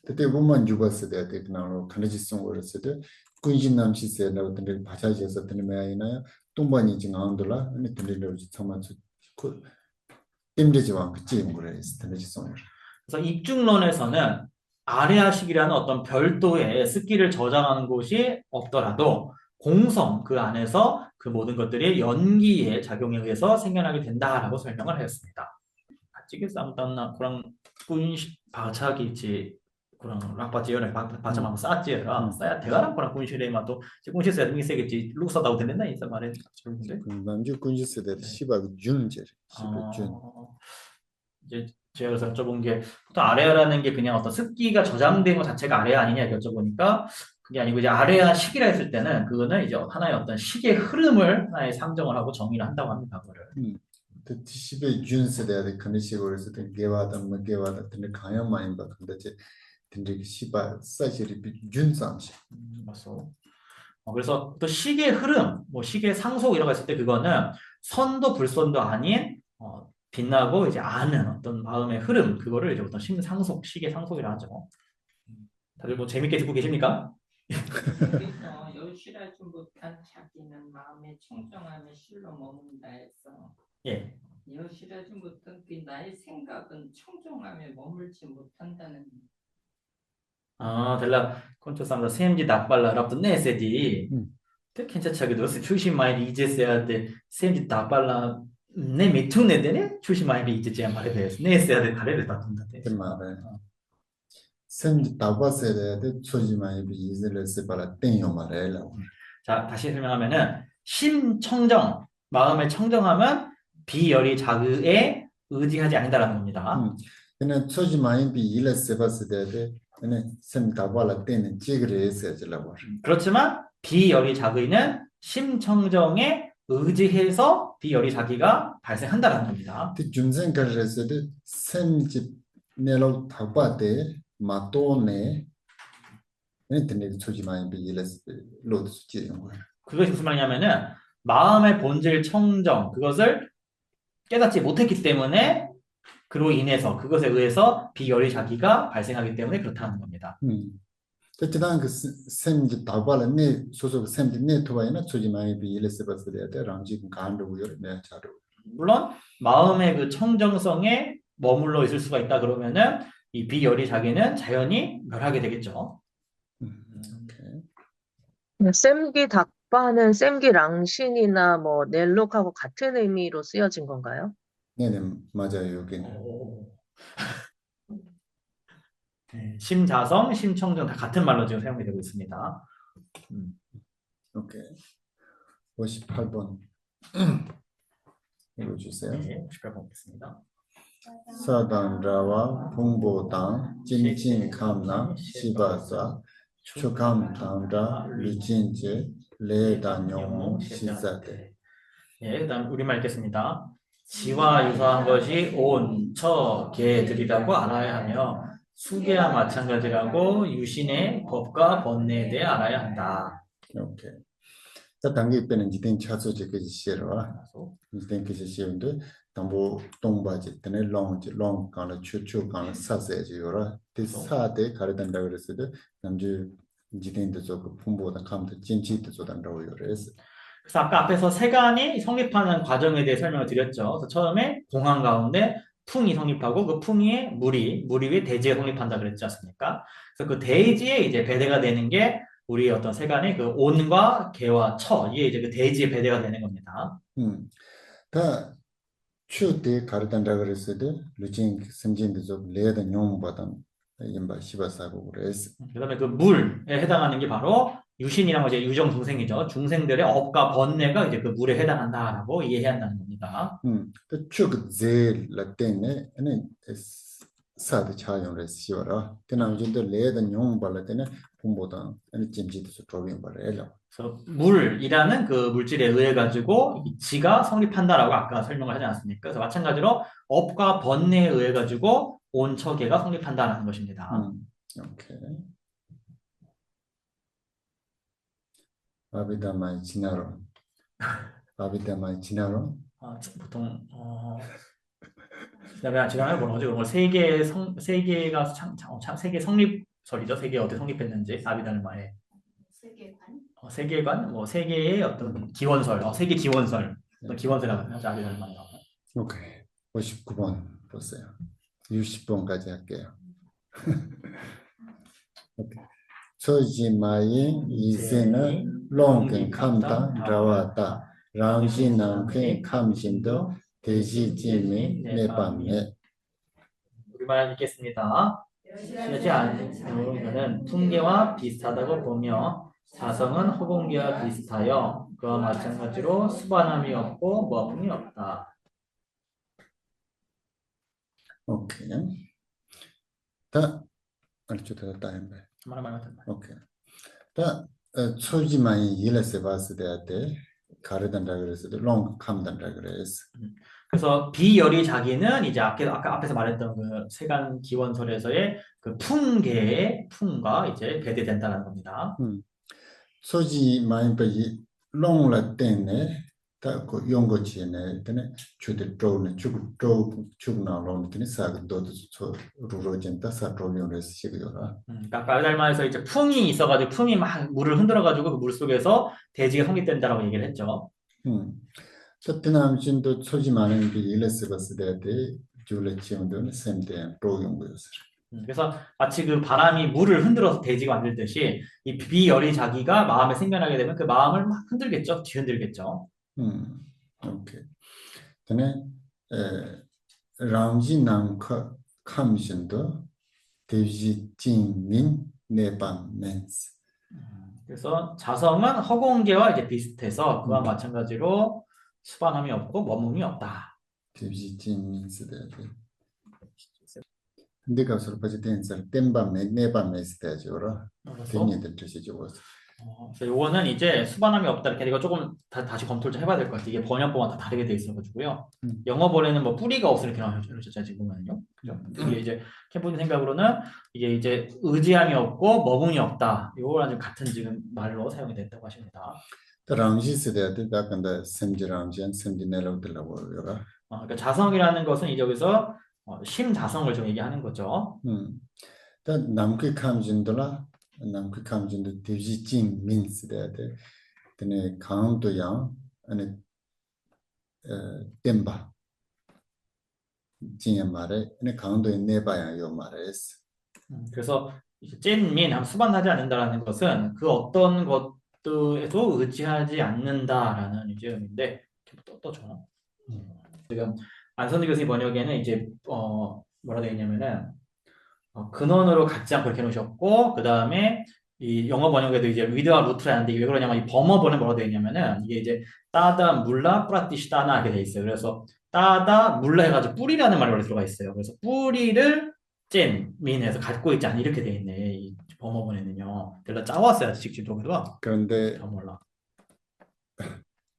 그때 보면 죽었을 때 그나로 가르치성 어렸을 때 군신남시세 나오던데 바자지에서 드는 메아이나요 동반이 지금 안 돌아 아니 던질로 정말 그 힘들지만 그치 그래 던지성. 그래서 입중론에서는 아레아식이라는 어떤 별도의 습기를 저장하는 곳이 없더라도 공성 그 안에서 그 모든 것들이 연기의 작용에 의해서 생겨나게 된다라고 설명을 하였습니다. 지금 쌈땀나 그랑 군시 바차기지 그랑 락바지열에 바차만 싸지라 싸야 대가랑 그랑 군시레만 또 군시세 미세겠지 룩서다고 되는데 이제 말해 그런데 남주 군시세대 시바 준제 준. 이제 제가 그래서 여쭤본 게 보통 아레아라는 게 그냥 어떤 습기가 저장된 것 자체가 아레아 아니냐 여쭤보니까 그게 아니고 이제 아레아 식이라 했을 때는 그거는 이제 하나의 어떤 식의 흐름을 하나의 상정을 하고 정의를 한다고 합니다. 그거를. 그 시베 준세대 그네시고 그래서 개와다 뭐 개와다 근데 가야 많이 봐 근데 제 근데 시바 사실이 준상시. 맞소. 그래서 또 식의 흐름, 뭐 식의 상속 이런 거 했을 때 그거는 선도 불선도 아닌 빛나고 이제 아는 어떤 마음의 흐름 그거를 이제 어떤 심상속, 식의 상속이라 하죠. 다들 뭐 재밌게 듣고 계십니까? 그래서 여실하지 못한 자기는 마음의 청정함에 실로 머문다 해서 예. 여실하지 못한 그 나의 생각은 청정함에 머물지 못한다는. della quanto stanno sempre da parlare rapto ne se di te che c'è che dosi chushi mai di je de sempre da parla ne metune de ne chushi mai di je 말에 대해서 ne se de 가래를 다룬다 대. 말에 선 다바세대 초지마이 비즈레스 바라 땡요 말에라. 자, 다시 설명하면은 심청정 마음의 청정함은 비열이 자그에 의지하지 않는다라는 겁니다. 그는 초지마이 비일레스 바세대 선 다바라 땡은 지그레스라고. 그렇지만 비열이 자그이는 심청정에 의지해서 비열이 자기가 발생한다라는 겁니다. 준생가르스데 선집 내로 다바데 마토네 인터넷 초지 많이 빌레스 로드 수지는 거야. 그것이 무슨 말이냐면은 마음의 본질 청정 그것을 깨닫지 못했기 때문에 그로 인해서 그것에 의해서 비열의 자기가 발생하기 때문에 그렇다는 겁니다. 어쨌든 그 샘지 다발은 네 소속 샘지 네 토바이나 초지 많이 빌레스 버스데야 돼. 랑지 간도 요래 내 자로. 물론 마음의 그 청정성에 머물러 있을 수가 있다 그러면은 이 비열의 자기는 자연히 멸하게 되겠죠. 오케이. sem기 닭바는 sem기 랑신이나 뭐 넬록하고 같은 의미로 쓰여진 건가요? 네네 맞아요 여기는. 네, 심자성, 심청정 다 같은 말로 지금 사용이 되고 있습니다. 오케이. 58번 읽어주세요. 네, 18번 보겠습니다. 사단라와 풍보당 찜찜감나 시바사 추감당라 류진제 레단용모 시사대. 예, 그다음 우리말 읽겠습니다. 지와 유사한 것이 온, 처, 개들이라고 알아야 하며 수계와 마찬가지라고 유신의 법과 번뇌에 대해 알아야 한다. 오케이. 자 단계 빼는 지된 차소제까지 시에라. 지된까지 시에인데 담보 동바지 때문에 롱 간을 추추 간을 사세지요라. 대사대 가르단다 그랬을 때 남주 지된도 저 풍보다 감도 찜치도 저단다고 그랬어. 그래서 아까 앞에서 세간이 성립하는 과정에 대해 설명을 드렸죠. 그래서 처음에 공항 가운데 풍이 성립하고 그 풍이 물이 위에 대지가 성립한다 그랬지 않습니까? 그래서 그 대지에 이제 배대가 되는 게 우리 어떤 세간의 그 온과 개와 처 이게 이제 그 대지에 배대가 되는 겁니다. 다 추대 가르단다 그랬을 때 루진 섬진도 좀 레다 용보단 임바 시바사고 그랬어. 그다음에 그 물에 해당하는 게 바로 유신이란 거 이제 유정 중생이죠. 중생들의 업과 번뇌가 이제 그 물에 해당한다라고 이해해야 한다는 겁니다. 또 추그 라떼네 아니 사드 차용을 시어라. 그나 이제 레다 용발라 때는 풍보다 아니 찜지도 좀 발해라. 그래서 물이라는 그 물질에 의해 가지고 이 지가 성립한다라고 아까 설명을 하지 않았습니까? 그래서 마찬가지로 업과 번뇌에 의해 가지고 온처계가 성립한다라는 것입니다. 오케이. 아비다마이 지나로. 아비다마이 지나로. 보통 그다음에 지난번에 뭐라고 하죠? 그런 세계가 세계 성립설이죠. 세계 어떻게 성립했는지 아비다는 말에 세계관. 세계관, 뭐 세계의 어떤 기원설, 세계 기원설, 어떤 기원설이라고 하죠. 아비다는 말에. 오케이. 59번 보세요. 60번까지 할게요. 오케이. 초지마의 이세는 롱근 감당 라와다 랑진남쾌 감진도 대지지미 내밤에. 우리말 읽겠습니다. 쉬지 않으면 풍계와 비슷하다고 보며 자성은 허공계와 비슷하여 그와 마찬가지로 수반함이 없고 모함이 없다. 오케이. 다 알죠? 다 했네. 오케이. 다 초지마의 일에서 봤을 때 가르단다 그랬을 때 롱 감단다 그랬어. 그래서 비열이 자기는 이제 아까 앞에서 말했던 그 세간 기원설에서의 그 풍계의 풍과 이제 배대된다는 겁니다. 소지마의 이 롱라 때문에 다그 용거지네 때문에 주들 dro는 죽나로는 때문에 사도도 루로젠다 사로용을 시기요라. 아까 알말에서 이제 풍이 있어가지고 풍이 막 물을 흔들어가지고 그 물 속에서 대지가 성립된다라고 얘기를 했죠. 첫테남 진도 소지마는 그 일레스 봤을 때 줄레치온도는 샘대 로용거였어. 그래서 마치 그 바람이 물을 흔들어서 대지가 만들듯이 이 비열이 자기가 마음에 생겨나게 되면 그 마음을 막 흔들겠죠, 뒤흔들겠죠. 오케이. 근데 랑진남 감신도 대지진민 내반멘스. 그래서 자성은 허공계와 이제 비슷해서 그와 마찬가지로 수반함이 없고 머문 없다. 대지진민스데. 근데 가서 빠지 된서 땜밤 내밤메스 되죠라. 괜히들 뜻이죠. 그래서 요거는 이제 수반함이 없다 이렇게 이거 조금 다시 검토를 좀 해봐야 될 것 같아요. 이게 번역본마다 다 다르게 돼 있어가지고요. 영어본에는 뭐 뿌리가 없어 이렇게 나오셨죠 지금 보면요. 그죠? 이게 이제 캠프님 생각으로는 이게 이제 의지함이 없고 머금이 없다. 요거랑 지금 같은 지금 말로 사용이 됐다고 하십니다. ramji sedate da kanda semji ramji an semji nelo dilago yoga. 그러니까 자성이라는 것은 이제 여기서 심자성을 좀 얘기하는 거죠. 다 남극 감진도라 남극 감진도 devji jing min sedate tene 강도 양 아니 템바 진의 말에 네 강도에 내봐야 요 말에스. 그래서 찐민 하면 수반하지 않는다라는 것은 그 어떤 것들에도 의지하지 않는다라는 이제 의미인데 또 좋아. 지금 안선희 교수님 번역에는 이제 뭐라 되어 있냐면은 근원으로 갖지 않고 이렇게 놓으셨고 그 다음에 이 영어 번역에도 이제 위드와 루트라 하는데 왜 그러냐면 이 범어본에 뭐라 되어 있냐면은 이게 이제 따다 물라 프라티시다나 이렇게 돼 있어요. 그래서 따다 물라 해가지고 뿌리라는 말이 원래 들어가 있어요. 그래서 뿌리를 민에서 갖고 있지 않니 이렇게 돼 있네. 이 범어본에는요. 내가 짜왔어요 직접적으로. 그런데 잘 몰라.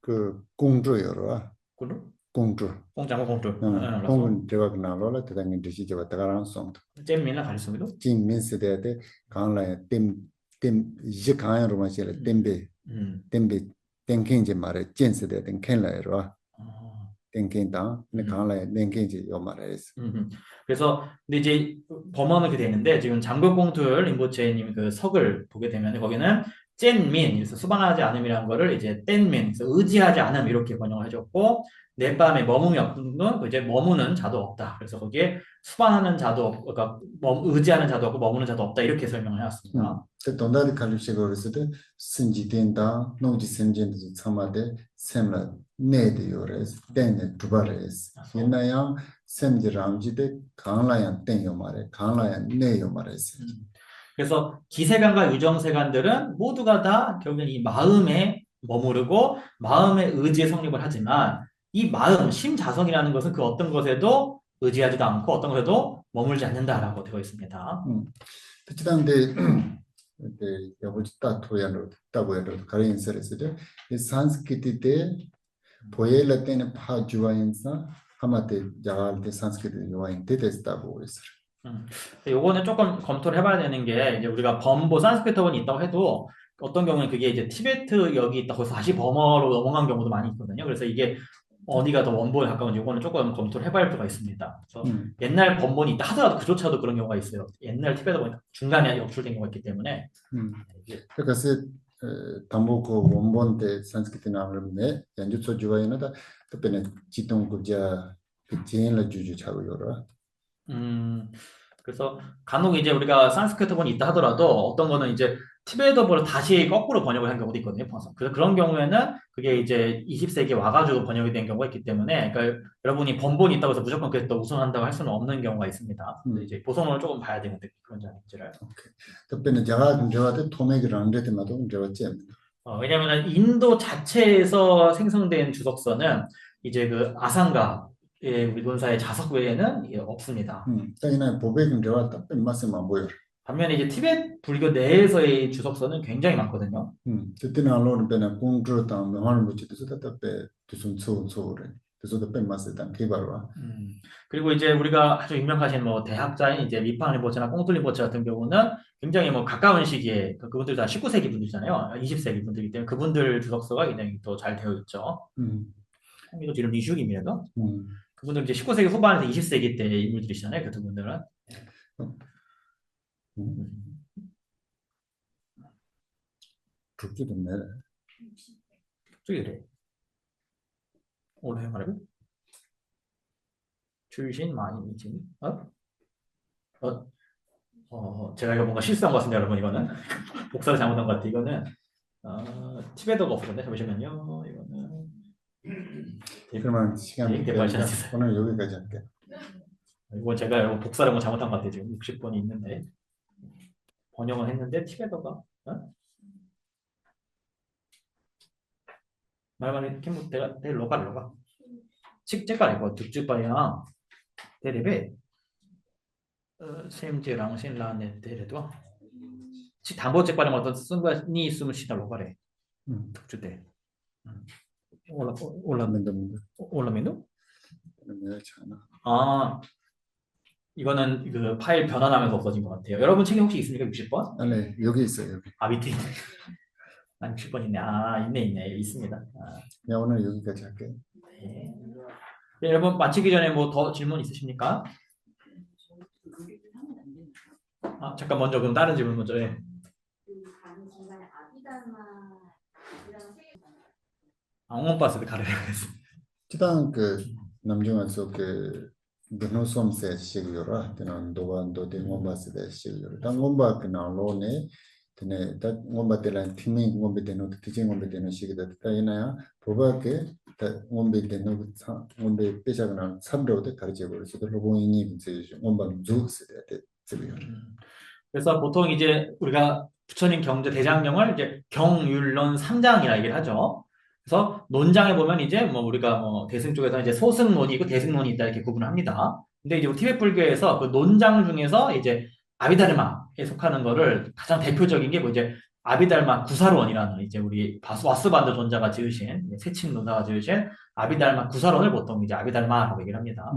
그 공주여라. 꿀루? 공주. 공장과 공주. 공은 제가 나로라 대단히 드시 제가 다가란 송. 잼민을 가르치기도. 진 민스데데 강라에 템 이제 강으로 마시래 템베 땡켄지 말에 젠스데 땡켄라에로 땡켄다 네 강라에 땡켄지 요 말에스. 그래서 근데 이제 범어는 그렇게 되는데 지금 장국공투 림보체님 그 석을 보게 되면 거기는 젠민 그래서 수반하지 않음이라는 거를 이제 뗀민 그래서 의지하지 않음 이렇게 번역을 해줬고 내 밤에 머금이 없는 건 이제 머무는 자도 없다. 그래서 거기에 수반하는 자도 없고 그러니까 의지하는 자도 없고 머무는 자도 없다 이렇게 설명을 해왔습니다. 그 돈다리 칼립시가 그랬을 신지된다 노지 sem진도 참아대 셈라 네디오레스 땡네 두바레스 옛나야 셈지람지데 강라야 땡요 말에 강라야 네요 말에스. 그래서 기세관과 유정세관들은 모두가 다 결국엔 이 마음에 머무르고 마음의 의지에 성립을 하지만 이 마음, 심자성이라는 것은 그 어떤 것에도 의지하지도 않고 어떤 것에도 머물지 않는다라고 되어 있습니다. 그치단데 여보지 따토야로 따고야로 가르인서레스데 이 산스크리트에 보엘라 때는 파주와인사 하마테 자갈데 산스크리트 요와인 데데스다고 그랬어요. 요거는 조금 검토를 해봐야 되는 게 이제 우리가 범보 산스크리트어원이 있다고 해도 어떤 경우는 그게 이제 티베트 역이 있다고 해서 다시 범어로 넘어간 경우도 많이 있거든요. 그래서 이게 어디가 더 원본에 가까운지 이거는 조금 검토를 해봐야 할 필요가 있습니다. 그래서 옛날 번본이 있다 하더라도 그조차도 그런 경우가 있어요. 옛날 티베트어원이 중간에 역출된 경우가 있기 때문에 그래서 담보고 원본 때 산스크리트 나오는데 연주소 주와이나다 그때는 지동 국자 그 제일라 주주 차고 요라. 그래서 간혹 이제 우리가 산스크리트어본이 있다 하더라도 어떤 거는 이제 티베트어본을 다시 거꾸로 번역을 한 경우도 있거든요. 그래서 그런 경우에는 그게 이제 20세기에 와가지고 번역이 된 경우가 있기 때문에 그러니까 여러분이 번본이 있다고 해서 무조건 그게 또 우선한다고 할 수는 없는 경우가 있습니다. 이제 보성을 조금 봐야 되는데 그런지 아닌지를. 그때는 제가 근저한테 토맥을 안 되더라도 저었지. 왜냐하면 인도 자체에서 생성된 주석서는 이제 그 아상가 우리 본사의 자석 외에는 없습니다. 그러니까 보백은 저한테 말씀만 보여. 반면에 이제 티베트 불교 내에서의 주석서는 굉장히 많거든요. 그때는 알로는 배나 공주다 명화를 붙이도 저때 무슨 소소래. 그래서 때 말씀단 개발와. 그리고 이제 우리가 아주 유명하신 뭐 대학자인 이제 미팡리보츠나 꽁틀리보츠 같은 경우는 굉장히 뭐 가까운 시기에 그분들 다 19세기 분들이잖아요. 20세기 분들이기 때문에 그분들 주석서가 굉장히 또 잘 되어 있죠. 이거 지금 리슈기입니다. 그분들 이제 19세기 후반에서 20세기 때 인물들이시잖아요. 그 두 분들은. 그렇게도 내래. 그래. 올해 말하면 출신 많이 미친. 제가 이거 뭔가 실수한 것 같습니다, 여러분. 이거는 복사를 잘못한 것 같아. 이거는 티베트가 없었는데 잠시만요. 이거는 그러면 시간 오늘 여기까지 할게. 이거 제가 복사를 뭐 잘못한 것 같아요. 지금 60번이 있는데 번역은 했는데 티베트가 말만 캠프 내가 로가 직제가 이거 득주바야 대레베 셈제랑 신라네 대레도 담보책 발행 어떤 순간이 있으면 시달로 그래. 독주대. 맨더맨더 올라면도? 괜찮아. 아, 이거는 그 파일 변환하면서 없어진 것 같아요. 여러분 책에 혹시 있습니까? 60번? 아니 여기 있어요 여기. 아, 밑에 있네. 아, 60번 있네. 아, 있네. 있습니다. 아, 야 오늘 여기까지 할게. 네. 네, 여러분 마치기 전에 뭐 더 질문 있으십니까? 아, 잠깐 먼저 그럼 다른 질문 먼저. 예. 엉원바스를 가르쳐야겠어. 지단 그 남중에서 그 근호솜세 시기요라 되는 도반도 대원바스데 시기요라 당원바 그 나로네 되네 다 원바 때란 팀이 원베 되는 티징 원베 되는 시기다 다이나야 보바게 다 원베 되는 원베 빼자거나 삼로데 가르쳐 버려서 로보인이 이제 원바 주스데 되요. 그래서 보통 이제 우리가 부처님 경제 대장경을 이제 경율론 3장이라 얘기를 하죠. 그래서 논장에 보면 이제 뭐 우리가 뭐 대승 쪽에서 이제 소승론이 있고 대승론이 있다 이렇게 구분을 합니다. 근데 이제 우리 티베트 불교에서 그 논장 중에서 이제 아비다르마에 속하는 거를 가장 대표적인 게 뭐 이제 아비달마 구사론이라는 이제 우리 와스반드 존자가 지으신 세칭 논사가 지으신 아비달마 구사론을 보통 이제 아비달마라고 얘기를 합니다.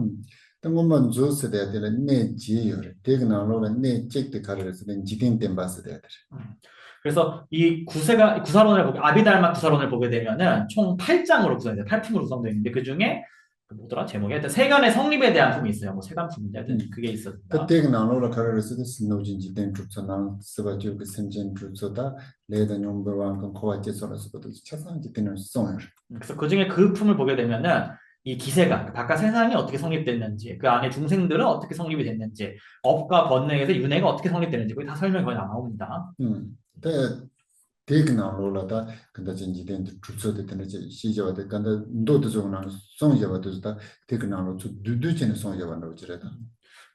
당원만 주스데 되는 네 지요라 대그나로는 네 책도 가르쳐서 지딘 템바스데. 그래서 이 구사론을 보게 아비달마 구사론을 보게 되면은 총 8장으로 구성돼요. 8품으로 구성되어 있는데 그 중에 뭐더라 제목이 하여튼 세간의 성립에 대한 품이 있어요. 뭐 세간품인데 하여튼 그게 있었습니다. 그때 나로라 가르쳐서 스노진지 된 주소나 스바지오 그 sen진 주소다 레다 넘버원 건 코와제서라서도 차상지 되는 송을. 그래서 그 중에 그 품을 보게 되면은 이 기세가 바깥 세상이 어떻게 성립됐는지 그 안에 중생들은 어떻게 성립이 됐는지 업과 번뇌에서 윤회가 어떻게 성립됐는지 그게 다 설명이 거의 다 나옵니다. 때 대그나로라다 근데 진지 된 주소도 되는 시저와데 근데 너도 좀나 송제와도 다 대그나로 두두치는 송제와도 지레다.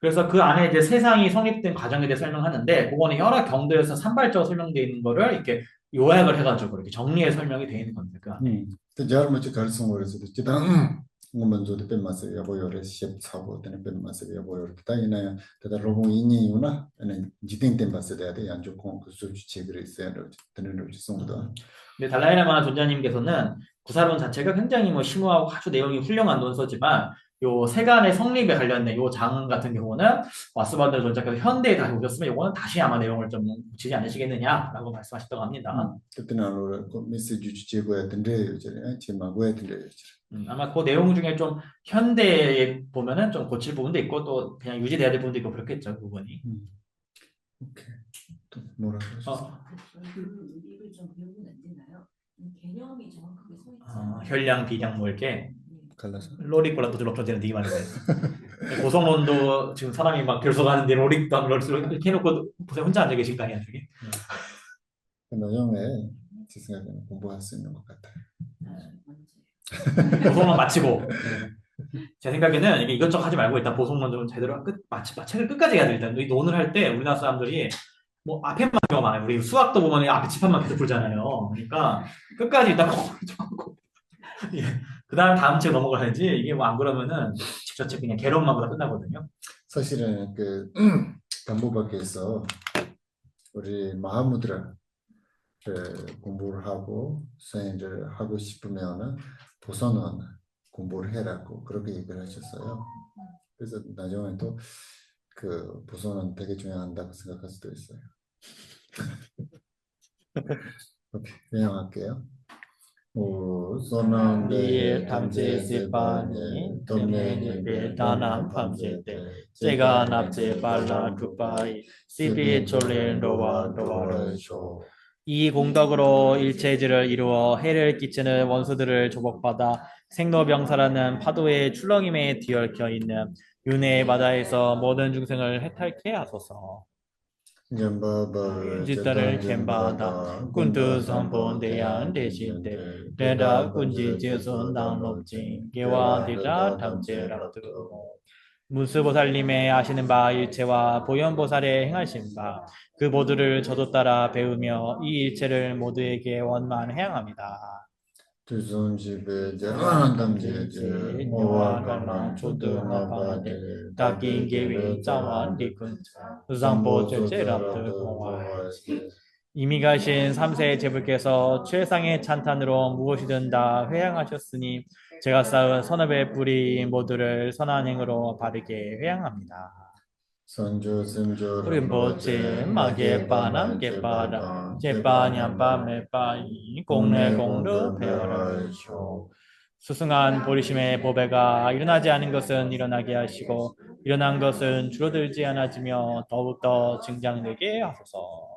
그래서 그 안에 이제 세상이 성립된 과정에 대해 설명하는데 그거는 여러 경도에서 산발적으로 설명되어 있는 거를 이렇게 요약을 해가지고 이렇게 정리해 설명이 되어 있는 겁니다. 그 안에. 또 자르마치 갈성월에서도 지단 뭐먼저도 뺀마서 여보요레 셰프하고 되는 뺀마서 여보요레 다이나야 대다 로봉이니요나 아니 지딩된 바스 돼야 돼 양쪽 그 수주책을 있어야 되는 거지 송도. 근데 달라이라마 존자님께서는 구사론 자체가 굉장히 뭐 심오하고 아주 내용이 훌륭한 논서지만 요 세간의 성립에 관련된 요 장 같은 경우는 와스반드 존자께서 현대에 다시 오셨으면 요거는 다시 아마 내용을 좀 붙이지 않으시겠느냐라고 말씀하셨다고 합니다. 그때는 알로 메시지 주제고야 된대 이제 제마고야 된대. 아마 그 내용 중에 좀 현대에 보면은 좀 고칠 부분도 있고 또 그냥 유지돼야 될 부분도 있고 그렇겠죠, 그 부분이. 오케이. 또 뭐라고 하셨어? 이걸 좀 배우면 안 되나요? 개념이 정확하게 서 있지. 혈량, 비량 뭐 이렇게 갈라서. 로릭보다 더 줄어들는 되게 많은데 고성론도 지금 사람이 막 결석하는데 로릭도 안 이렇게 해놓고 보세요 혼자 앉아 계실 거 아니야 저기. 너영에 제 생각에는 공부할 수 있는 것 같아요. 보성론 마치고 제 생각에는 이게 이것저것 하지 말고 일단 보성론 좀 제대로 책을 끝까지 해야 돼. 일단 이 논을 할 때 우리나라 사람들이 뭐 앞에만 배워 많아요. 우리 수학도 보면 앞에 칠판만 계속 풀잖아요. 그러니까 끝까지 일단 예. 그 다음 책 넘어가야지 이게 뭐 안 그러면은 직접 책 그냥 개론만 보다 끝나거든요. 사실은 그 담보밖에서 우리 마하무드라 공부를 하고 수행을 하고 싶으면은 보선원 공부를 해라고 그렇게 얘기를 하셨어요. 그래서 나중에 또 그 보선원 되게 중요한다고 생각할 수도 있어요. 오케이, 그냥 일 탐제 세바니 돈네니베 다나 팜제때 제가 납제 발라 두바이 시비 졸린 로와 로와르쇼 이 공덕으로 일체질을 이루어 해를 끼치는 원수들을 조복받아 생로병사라는 파도의 출렁임에 뒤얽혀 있는 윤회의 바다에서 모든 중생을 해탈케 하소서. 지따를 겐바다 군투 선본대양 대신대 대다 군지 제손 당롭진 개와 디라 탐제라도 문수보살님의 아시는 바 일체와 보현보살의 행하신 바 그 모두를 저도 따라 배우며 이 일체를 모두에게 원만 해양합니다. 두손지베제 모아가나 초등아바데 다긴게위 짜완 리군 상보제제랍드 공화 이미 가신 3세 제불께서 최상의 찬탄으로 무엇이든 다 회양하셨으니 제가 쌓은 선업의 뿌리 모두를 선한 행으로 바르게 회양합니다. 선조 선조 림보체 마게빠남 게빠라 제빠냠빠 메빠이 공내 공르 배워라쇼. 수승한 보리심의 보배가 일어나지 않은 것은 일어나게 하시고 일어난 것은 줄어들지 않아지며 더욱더 증장되게 하소서.